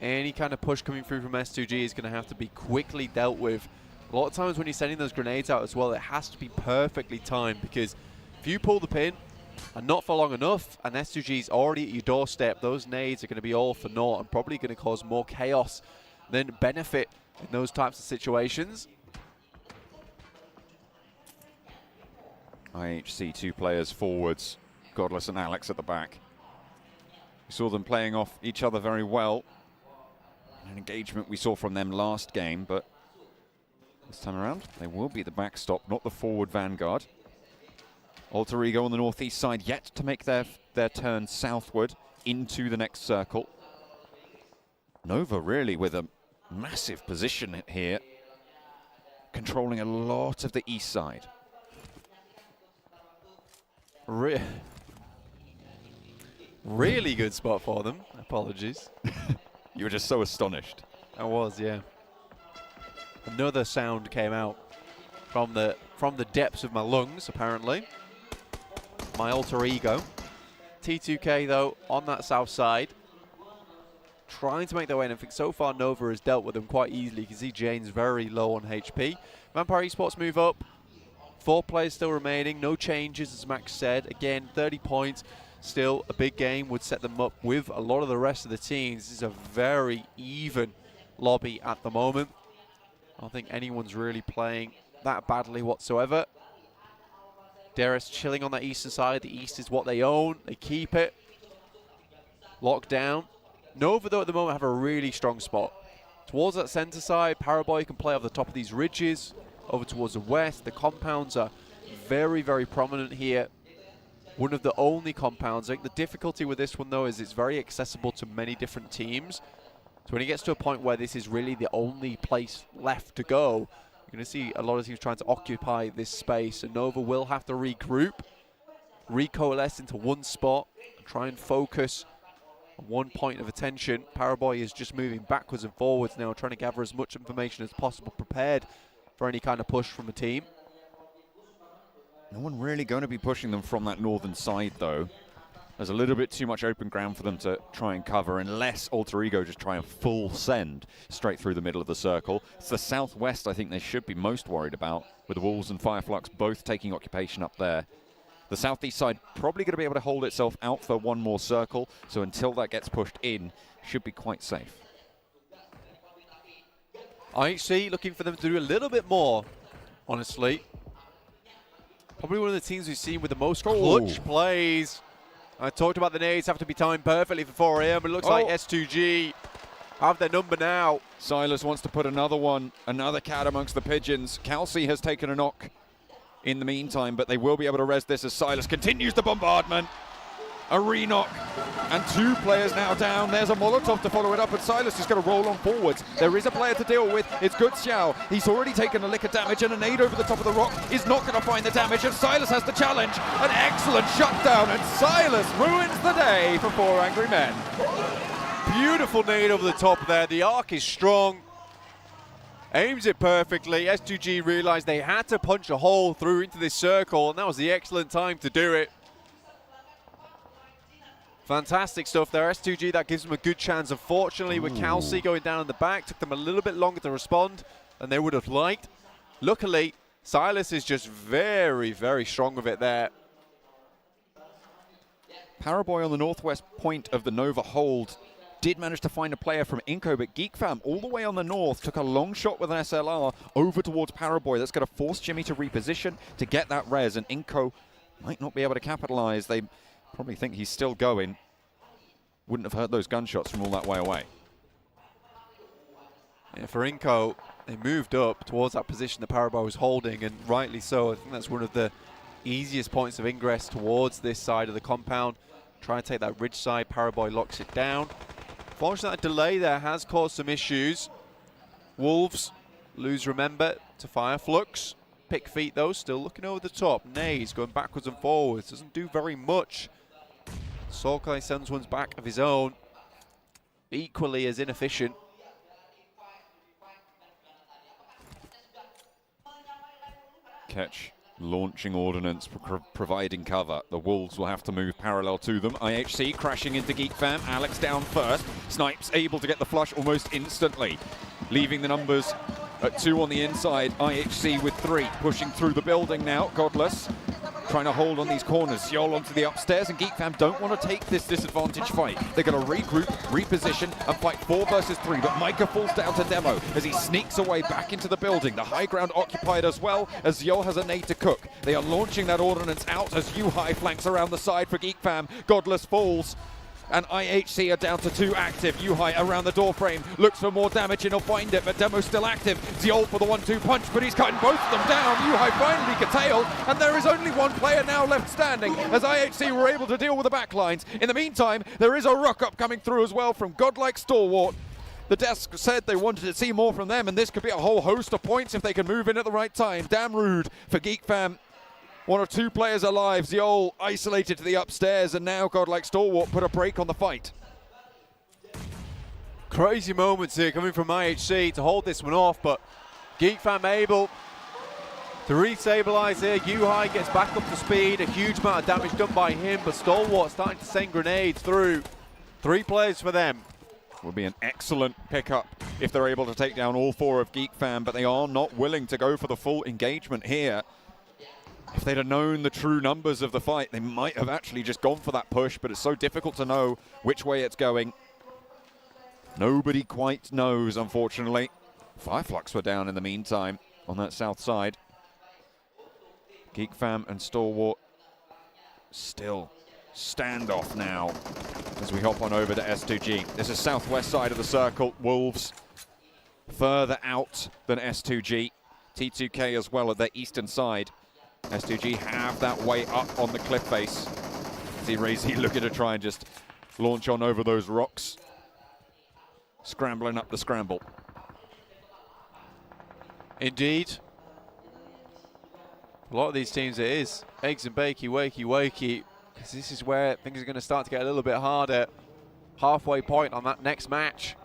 Any kind of push coming through from S2G is going to have to be quickly dealt with. A lot of times when you're sending those grenades out as well, it has to be perfectly timed, because if you pull the pin and not for long enough, and S2G's already at your doorstep, those nades are going to be all for naught and probably going to cause more chaos than benefit in those types of situations. IHC 2 players forwards, Godless and Alex at the back. We saw them playing off each other very well. An engagement we saw from them last game, but this time around they will be the backstop, not the forward vanguard. Alter Ego on the northeast side yet to make their turn southward into the next circle. Nova really with a massive position here, controlling a lot of the east side. Really good spot for them. Apologies. You were just so astonished. I was, yeah. Another sound came out from the depths of my lungs, apparently. My alter ego. T2K, though, on that south side, trying to make their way in. I think so far Nova has dealt with them quite easily. You can see Jane's very low on HP. Vampire Esports move up. 4 players still remaining. No changes, as Max said. Again, 30 points. Still a big game, would set them up with a lot of the rest of the teams. This is a very even lobby at the moment. I don't think anyone's really playing that badly whatsoever. Darius chilling on that eastern side. The east is what they own. They keep it. Locked down. Nova, though, at the moment have a really strong spot. Towards that center side, Paraboy can play over the top of these ridges. Over towards the west, the compounds are very, very prominent here. One of the only compounds. I think the difficulty with this one, though, is it's very accessible to many different teams. So when it gets to a point where this is really the only place left to go, you're going to see a lot of teams trying to occupy this space. And Nova will have to regroup, recoalesce into one spot, and try and focus on one point of attention. Paraboy is just moving backwards and forwards now, trying to gather as much information as possible, prepared for any kind of push from the team. No one really going to be pushing them from that northern side, though. There's a little bit too much open ground for them to try and cover, unless Alter Ego just try and full send straight through the middle of the circle. It's the southwest I think they should be most worried about, with the Wolves and Fireflux both taking occupation up there. The southeast side probably going to be able to hold itself out for one more circle, so until that gets pushed in, should be quite safe. IHC looking for them to do a little bit more, honestly. Probably one of the teams we've seen with the most clutch plays. I talked about the nades have to be timed perfectly for 4 AM, but it looks like S2G have their number now. Silas wants to put another cat amongst the pigeons. Kelsey has taken a knock in the meantime, but they will be able to res this as Silas continues the bombardment. A re-knock, and 2 players now down. There's a Molotov to follow it up, and Silas is going to roll on forwards. There is a player to deal with. It's Good Xiao. He's already taken a lick of damage, and a nade over the top of the rock is not going to find the damage, and Silas has the challenge. An excellent shutdown, and Silas ruins the day for 4 Angry Men. Beautiful nade over the top there. The arc is strong. Aims it perfectly. S2G realized they had to punch a hole through into this circle, and that was the excellent time to do it. Fantastic stuff there. S2G, that gives them a good chance. Unfortunately, with Kelsey going down in the back, took them a little bit longer to respond than they would have liked. Luckily, Silas is just very, very strong with it there. Paraboy on the northwest point of the Nova hold, did manage to find a player from Inco, but GeekFam all the way on the north took a long shot with an SLR over towards Paraboy. That's going to force Jimmy to reposition to get that res, and Inco might not be able to capitalize. They probably think he's still going. Wouldn't have heard those gunshots from all that way away. Yeah, for Inco, they moved up towards that position that Paraboy was holding, and rightly so. I think that's one of the easiest points of ingress towards this side of the compound. Try to take that ridge side. Paraboy locks it down. Fortunately, that delay there has caused some issues. Wolves lose Remember to Fireflux. Pick feet though, still looking over the top. Nays going backwards and forwards, doesn't do very much. Sorkai sends one's back of his own, equally as inefficient. Catch launching ordnance, providing cover. The Wolves will have to move parallel to them. IHC crashing into GeekFam. Alex down first. Snipes able to get the flush almost instantly, leaving the numbers at 2 on the inside. IHC with 3, pushing through the building now. Godless trying to hold on these corners. Yol onto the upstairs, and GeekFam don't want to take this disadvantage fight. They're going to regroup, reposition, and fight 4 versus 3, but Micah falls down to Demo as he sneaks away back into the building. The high ground occupied as well, as Yol has a nade to cook. They are launching that ordnance out as U-High flanks around the side for GeekFam. Godless falls, and IHC are down to 2 active. U-High around the door frame, looks for more damage and he'll find it, but Demo's still active. Ziol for the 1-2 punch, but he's cutting both of them down. U-High finally curtailed, and there is only 1 player now left standing as IHC were able to deal with the backlines. In the meantime, there is a rock-up coming through as well from Godlike Stalwart. The desk said they wanted to see more from them, and this could be a whole host of points if they can move in at the right time. Damn rude for GeekFam. 1 or 2 players alive. Ziol isolated to the upstairs, and now Godlike Stalwart put a break on the fight. Crazy moments here coming from IHC to hold this one off, but GeekFam able to re-stabilize here. U-High gets back up to speed. A huge amount of damage done by him, but Stalwart starting to send grenades through. 3 players for them. Will be an excellent pickup if they're able to take down all 4 of GeekFam, but they are not willing to go for the full engagement here. If they'd have known the true numbers of the fight, they might have actually just gone for that push, but it's so difficult to know which way it's going. Nobody quite knows, unfortunately. Fireflux were down in the meantime on that south side. GeekFam and Stalwart still standoff now as we hop on over to S2G. This is southwest side of the circle. Wolves further out than S2G. T2K as well at their eastern side. S2G have that way up on the cliff face. See Razy looking to try and just launch on over those rocks. Scrambling up the scramble. Indeed. A lot of these teams it is eggs and bakey, wakey, wakey. Because this is where things are going to start to get a little bit harder. Halfway point on that next match.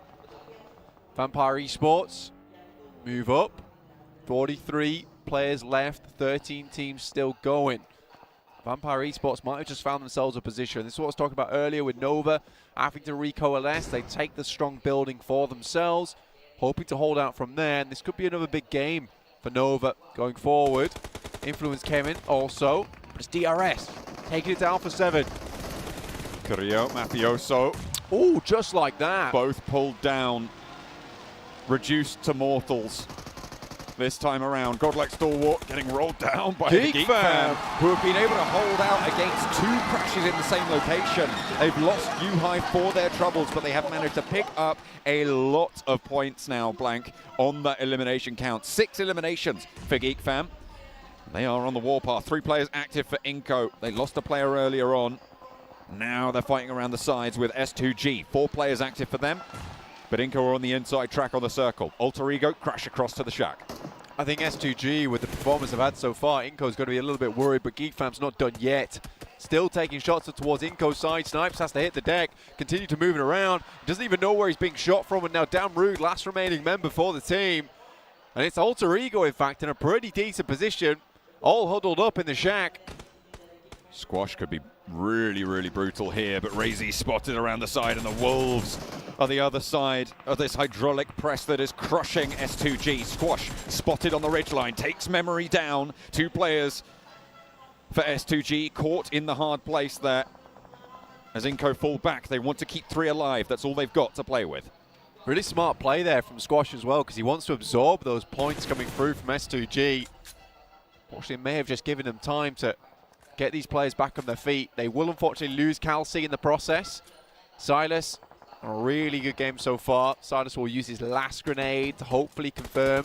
Vampire Esports move up. 43 players left, 13 teams still going. Vampire Esports might have just found themselves a position. This is what I was talking about earlier with Nova having to recoalesce. They take the strong building for themselves, hoping to hold out from there. And this could be another big game for Nova going forward. Influence Kevin also, but it's DRS taking it down for 7. Carrillo, Mafioso. Oh, just like that. Both pulled down, reduced to mortals. This time around, Godlike Stalwart getting rolled down by the GeekFam, who have been able to hold out against 2 crashes in the same location. They've lost U-High for their troubles, but they have managed to pick up a lot of points now, Blank, on that elimination count. 6 eliminations for GeekFam. They are on the warpath. 3 players active for Inco. They lost a player earlier on. Now they're fighting around the sides with S2G. 4 players active for them. But Inco are on the inside track on the circle. Alter Ego crash across to the shack. I think S2G, with the performance they've had so far, Inco's going to be a little bit worried, but GeekFam's not done yet. Still taking shots towards Inco's side. Snipes has to hit the deck, continue to move it around. Doesn't even know where he's being shot from, and now Damn Rude, last remaining member for the team. And it's Alter Ego, in fact, in a pretty decent position, all huddled up in the shack. Squash could be really, really brutal here, but Razy spotted around the side, and the Wolves are the other side of this hydraulic press that is crushing S2G. Squash spotted on the ridgeline, takes Memory down. 2 players for S2G caught in the hard place there. as Inco fall back. They want to keep 3 alive. That's all they've got to play with. Really smart play there from Squash as well, because he wants to absorb those points coming through from S2G. Unfortunately, it may have just given them time to get these players back on their feet. They will unfortunately lose Kelsey in the process. Silas, a really good game so far. Silas will use his last grenade to hopefully confirm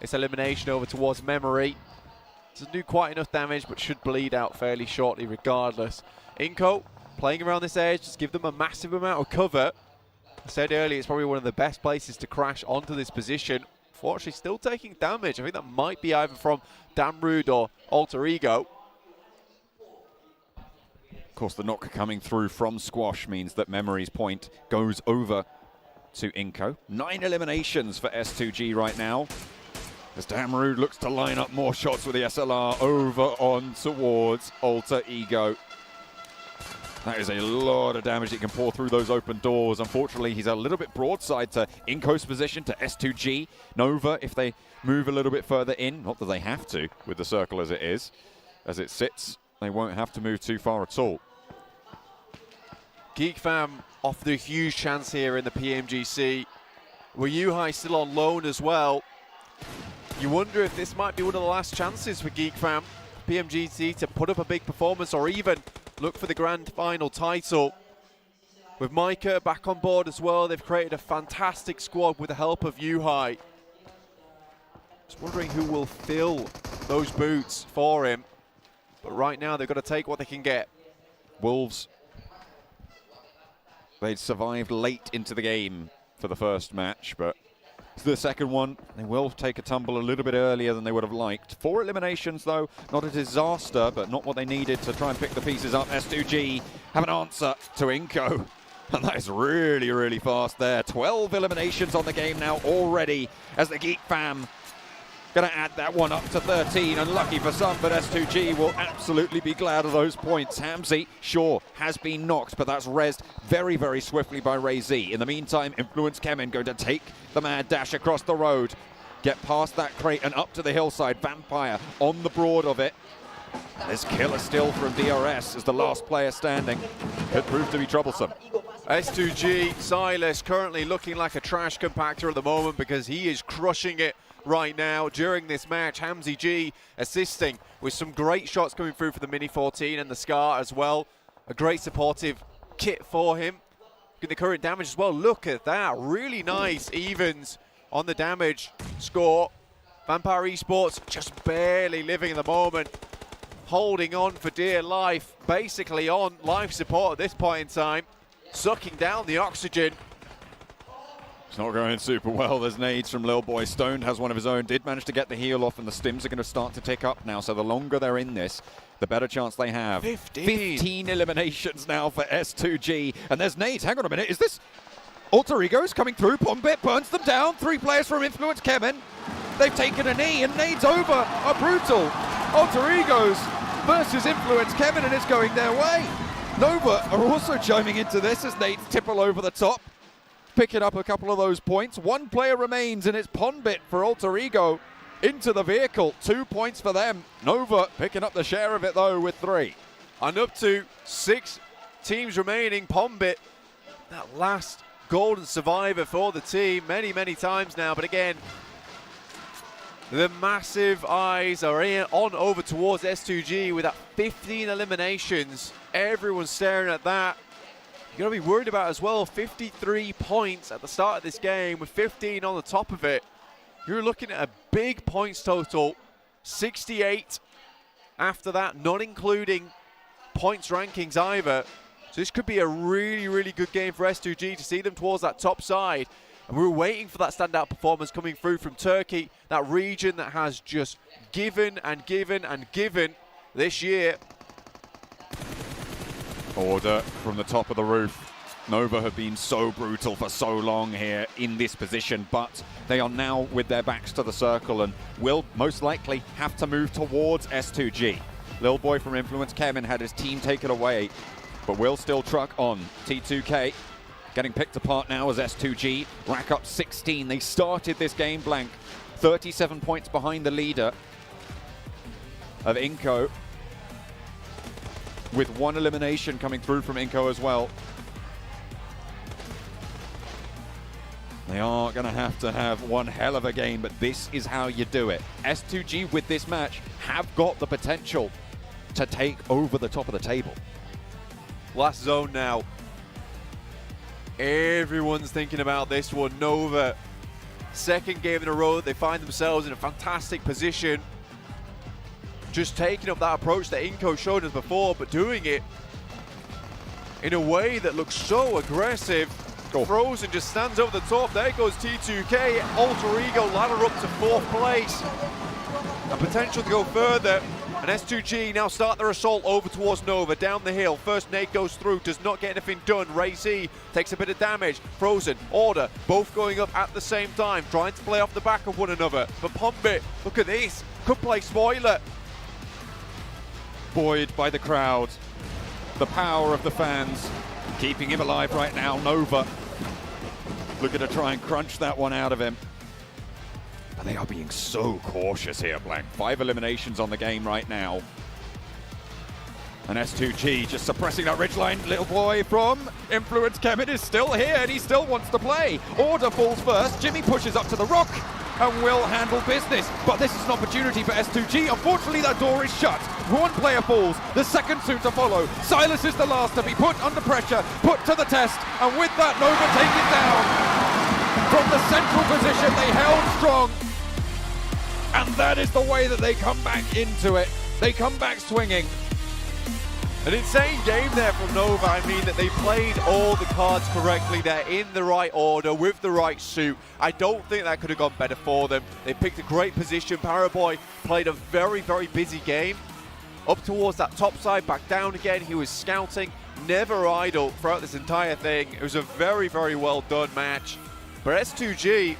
its elimination over towards Memory. Doesn't do quite enough damage, but should bleed out fairly shortly regardless. Inco playing around this edge, just give them a massive amount of cover. I said earlier, it's probably one of the best places to crash onto this position. Fortunately, still taking damage. I think that might be either from Damrude or Alter Ego. Of course, the knock coming through from Squash means that Memory's point goes over to Inco. 9 eliminations for S2G right now, as Damrude looks to line up more shots with the SLR over on towards Alter Ego. That is a lot of damage that can pour through those open doors. Unfortunately, he's a little bit broadside to Inco's position, to S2G. Nova, if they move a little bit further in, not that they have to with the circle as it is, as it sits, they won't have to move too far at all. Geek Fam offered a huge chance here in the PMGC. With Yuhai still on loan as well. You wonder if this might be one of the last chances for Geek Fam, PMGC, to put up a big performance or even look for the grand final title. With Micah back on board as well, they've created a fantastic squad with the help of Yuhai. Just wondering who will fill those boots for him. But right now they've got to take what they can get. Wolves, they'd survived late into the game for the first match, but the second one, they will take a tumble a little bit earlier than they would have liked. 4 eliminations, though. Not a disaster, but not what they needed to try and pick the pieces up. S2G have an answer to Inco. And that is really, really fast there. 12 eliminations on the game now already, as the Geek Fam going to add that one up to 13. Unlucky for some, but S2G will absolutely be glad of those points. Hamzy, sure, has been knocked, but that's rezzed very, very swiftly by Ray Z. In the meantime, Influence Kemen going to take the mad dash across the road, get past that crate and up to the hillside. Vampire on the broad of it. This killer still from DRS as the last player standing. Could prove to be troublesome. S2G, Silas currently looking like a trash compactor at the moment because he is crushing it right now during this match. Hamzy G assisting with some great shots coming through for the Mini 14 and the Scar as well. A great supportive kit for him. Get the current damage as well. Look at that. Really nice evens on the damage score. Vampire Esports just barely living in the moment. Holding on for dear life. Basically on life support at this point in time. Sucking down the oxygen. It's not going super well. There's nades from Lil Boy. Stone has one of his own. Did manage to get the heal off, and the stims are going to start to tick up now. So the longer they're in this, the better chance they have. 15 eliminations now for S2G. And there's nades. Hang on a minute. Is this Alter Ego's coming through? Pombit burns them down. 3 players from Influence Kemen. They've taken a knee, and nades over are brutal. Alter Egos versus Influence Kemen, and it's going their way. Nova are also chiming into this as nades tipple over the top, picking up a couple of those points. 1 player remains, and it's Pombit for Alter Ego into the vehicle. 2 points for them. Nova picking up the share of it, though, with 3. And up to 6 teams remaining. Pombit, that last golden survivor for the team many, many times now. But again, the massive eyes are on over towards S2G with that 15 eliminations. Everyone's staring at that. You're going to be worried about as well, 53 points at the start of this game with 15 on the top of it. You're looking at a big points total, 68 after that, not including points rankings either. So this could be a really, really good game for S2G to see them towards that top side. And we were waiting for that standout performance coming through from Turkey, that region that has just given and given and given this year. Order from the top of the roof. Nova have been so brutal for so long here in this position, but they are now with their backs to the circle and will most likely have to move towards S2G. Lil Boy from Influence Kemen had his team taken away, but will still truck on. T2K getting picked apart now as S2G rack up 16. They started this game blank, 37 points behind the leader of Inco. with one elimination coming through from Inco as well. They are going to have one hell of a game, but this is how you do it. S2G with this match have got the potential to take over the top of the table. Last zone now. Everyone's thinking about this one. Nova, second game in a row, they find themselves in a fantastic position. Just taking up that approach that Inco showed us before, but doing it in a way that looks so aggressive. Frozen just stands over the top. There goes T2K. Alter Ego ladder up to 4th place. A potential to go further. And S2G now start their assault over towards Nova, down the hill. First nade goes through, does not get anything done. Ray Z takes a bit of damage. Frozen, Order, both going up at the same time, trying to play off the back of one another. But Pombit, look at this, could play spoiler. Buoyed by the crowd, the power of the fans, keeping him alive right now. Nova looking to try and crunch that one out of him. But they are being so cautious here, Blank. 5 eliminations on the game right now. And S2G just suppressing that ridgeline. Little boy from Influence Kemet is still here and he still wants to play. Order falls first. Jimmy pushes up to the rock and will handle business. But this is an opportunity for S2G. Unfortunately, that door is shut. One player falls, the second soon to follow. Silas is the last to be put under pressure, put to the test, and with that, Nova take it down. From the central position, they held strong. And that is the way that they come back into it. They come back swinging. An insane game there from Nova. I mean that they played all the cards correctly. They're in the right order with the right suit. I don't think that could have gone better for them. They picked a great position. Paraboy played a very, very busy game. Up towards that top side, back down again. He was scouting, never idle throughout this entire thing. It was a very, very well done match. But S2G,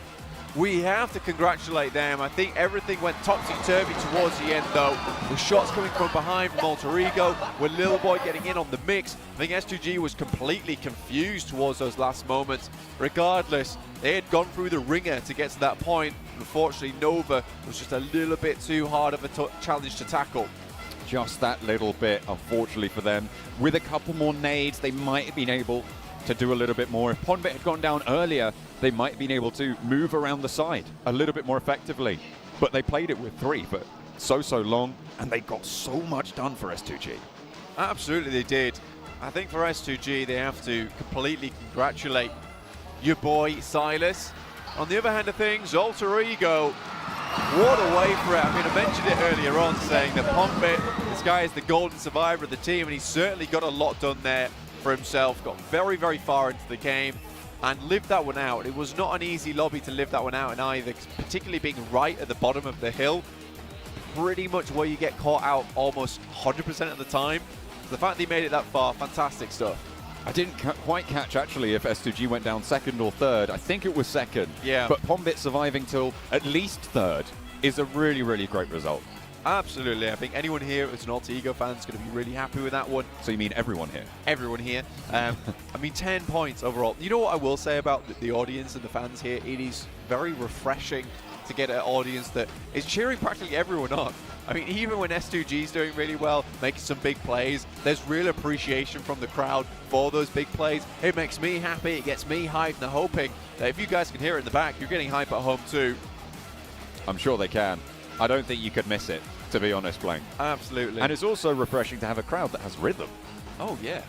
we have to congratulate them. I think everything went topsy-turvy towards the end, though. With shots coming from behind from Alter Ego, with Lil Boy getting in on the mix. I think S2G was completely confused towards those last moments. Regardless, they had gone through the ringer to get to that point. Unfortunately, Nova was just a little bit too hard of a challenge to tackle. Just that little bit, unfortunately for them. With a couple more nades, they might have been able to do a little bit more. If Ponbit had gone down earlier, they might have been able to move around the side a little bit more effectively. But they played it with 3 for so long, and they got so much done for S2G. Absolutely they did. I think for S2G, they have to completely congratulate your boy, Silas. On the other hand of things, Alter Ego, what a way for it. I mean, I mentioned it earlier on, saying that Pombit, this guy is the golden survivor of the team, and he's certainly got a lot done there for himself. Got very, very far into the game and lived that one out. It was not an easy lobby to live that one out in either, particularly being right at the bottom of the hill. Pretty much where you get caught out almost 100% of the time. So the fact that he made it that far, fantastic stuff. I didn't quite catch, actually, if S2G went down 2nd or 3rd. I think it was 2nd. Yeah. But Pombit surviving till at least 3rd is a really, really great result. Absolutely. I think anyone here who's an Alter Ego fan is going to be really happy with that one. So you mean everyone here? Everyone here. I mean, 10 points overall. You know what I will say about the audience and the fans here? It is very refreshing to get an audience that is cheering practically everyone on. I mean, even when S2G is doing really well, making some big plays, there's real appreciation from the crowd for those big plays. It makes me happy. It gets me hyped. And I'm hoping that if you guys can hear it in the back, you're getting hype at home too. I'm sure they can. I don't think you could miss it, to be honest, Blank. Absolutely. And it's also refreshing to have a crowd that has rhythm. Oh, yeah.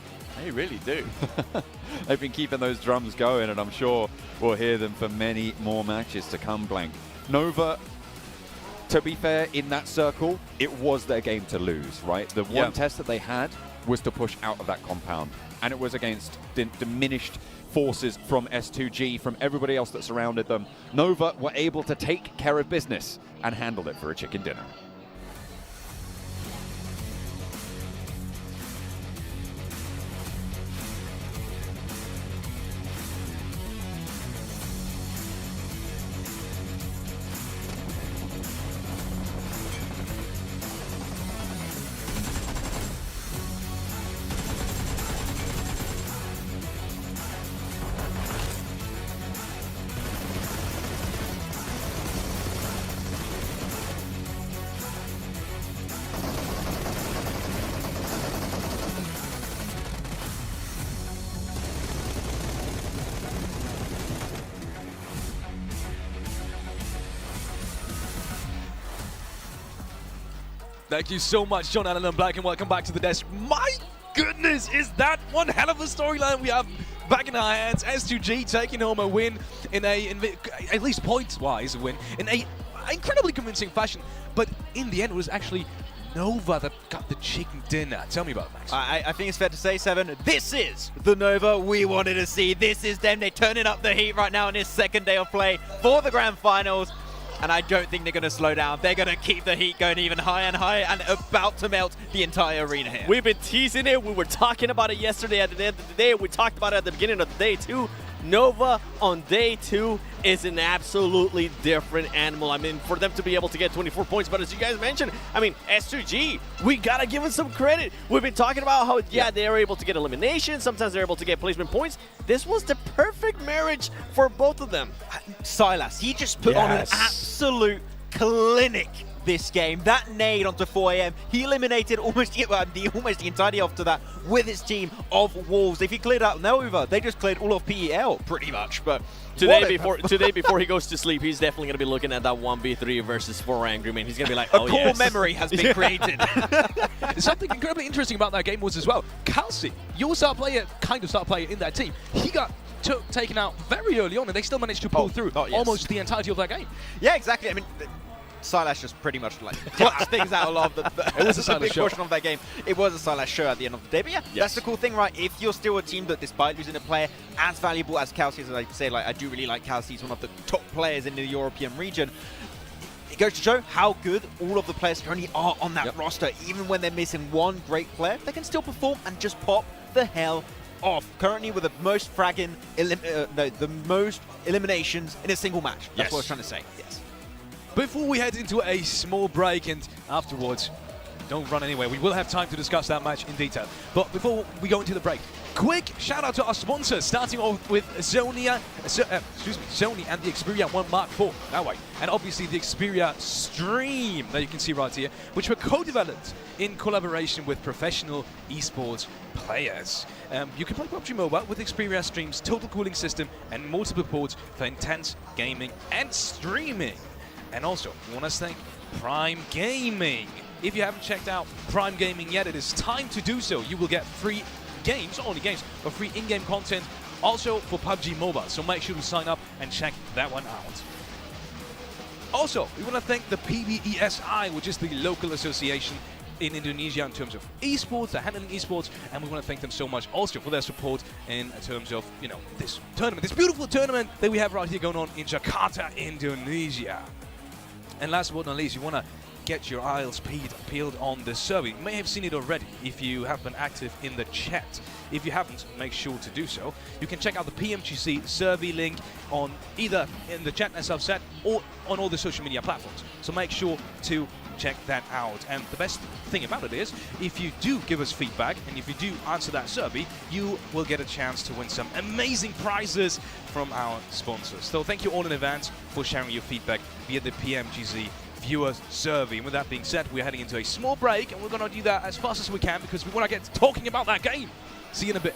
They really do. They've been keeping those drums going, and I'm sure we'll hear them for many more matches to come, Blank. Nova, to be fair, in that circle, it was their game to lose, right? The one test that they had was to push out of that compound, and it was against diminished forces from S2G, from everybody else that surrounded them. Nova were able to take care of business and handle it for a chicken dinner. Thank you so much, John Allen and Black, and welcome back to the desk. My goodness, is that one hell of a storyline we have back in our hands. S2G taking home a win at least points-wise, a win in a incredibly convincing fashion. But in the end, it was actually Nova that got the chicken dinner. Tell me about it, Max. I think it's fair to say, Seven, this is the Nova we wanted to see. This is them. They're turning up the heat right now in this second day of play for the Grand Finals. And I don't think they're going to slow down. They're going to keep the heat going even higher and higher and about to melt the entire arena here. We've been teasing it. We were talking about it yesterday at the end of the day. We talked about it at the beginning of the day too. Nova on day 2 is an absolutely different animal. I mean, for them to be able to get 24 points, but as you guys mentioned, I mean, S2G, we gotta give them some credit. We've been talking about how, yeah, they are able to get elimination. Sometimes they're able to get placement points. This was the perfect marriage for both of them. Silas, he just put on an absolute clinic this game. That nade onto 4am, he eliminated almost the entirety after that with his team of Wolves. If he cleared out Nova, they just cleared all of PEL pretty much. But today before he goes to sleep, he's definitely going to be looking at that 1v3 versus 4 Angry Man. He's going to be like, oh, a core memory has been created. Something incredibly interesting about that game was as well, Kelsey, your star player, kind of star player in that team, he got taken out very early on, and they still managed to pull through almost the entirety of that game. Yeah, exactly. I mean, Silas just pretty much like clutched things out a lot of it was a big show. portion of that game. It was a Silas show at the end of the day. But yeah, that's the cool thing, right? If you're still a team that, despite losing a player as valuable as Kelsey, as I say, like I do really like Kelsey. He's one of the top players in the European region. It goes to show how good all of the players currently are on that roster. Even when they're missing one great player, they can still perform and just pop the hell off. Currently with the most the most eliminations in a single match. That's what I was trying to say. Yes. Before we head into a small break, and afterwards, don't run anywhere. We will have time to discuss that match in detail. But before we go into the break, quick shout out to our sponsors, starting off with Sony and the Xperia 1 Mark IV, that way. And obviously the Xperia Stream that you can see right here, which were co-developed in collaboration with professional esports players. You can play PUBG Mobile with Xperia Stream's total cooling system and multiple ports for intense gaming and streaming. And also, we want to thank Prime Gaming. If you haven't checked out Prime Gaming yet, it is time to do so. You will get free games, not only games, but free in-game content also for PUBG Mobile. So make sure to sign up and check that one out. Also, we want to thank the PBESI, which is the local association in Indonesia in terms of esports, they're handling esports, and we want to thank them so much also for their support in terms of, you know, this tournament, this beautiful tournament that we have right here going on in Jakarta, Indonesia. And last but not least, you want to get your eyes peeled on the survey. You may have seen it already if you have been active in the chat. If you haven't, make sure to do so. You can check out the PMGC survey link on either in the chat as I've said, or on all the social media platforms. So make sure to check that out. And the best thing about it is, if you do give us feedback and if you do answer that survey, you will get a chance to win some amazing prizes from our sponsors. So thank you all in advance for sharing your feedback via the PMGZ viewer survey. And with that being said, we're heading into a small break, and we're going to do that as fast as we can because we want to get talking about that game. See you in a bit.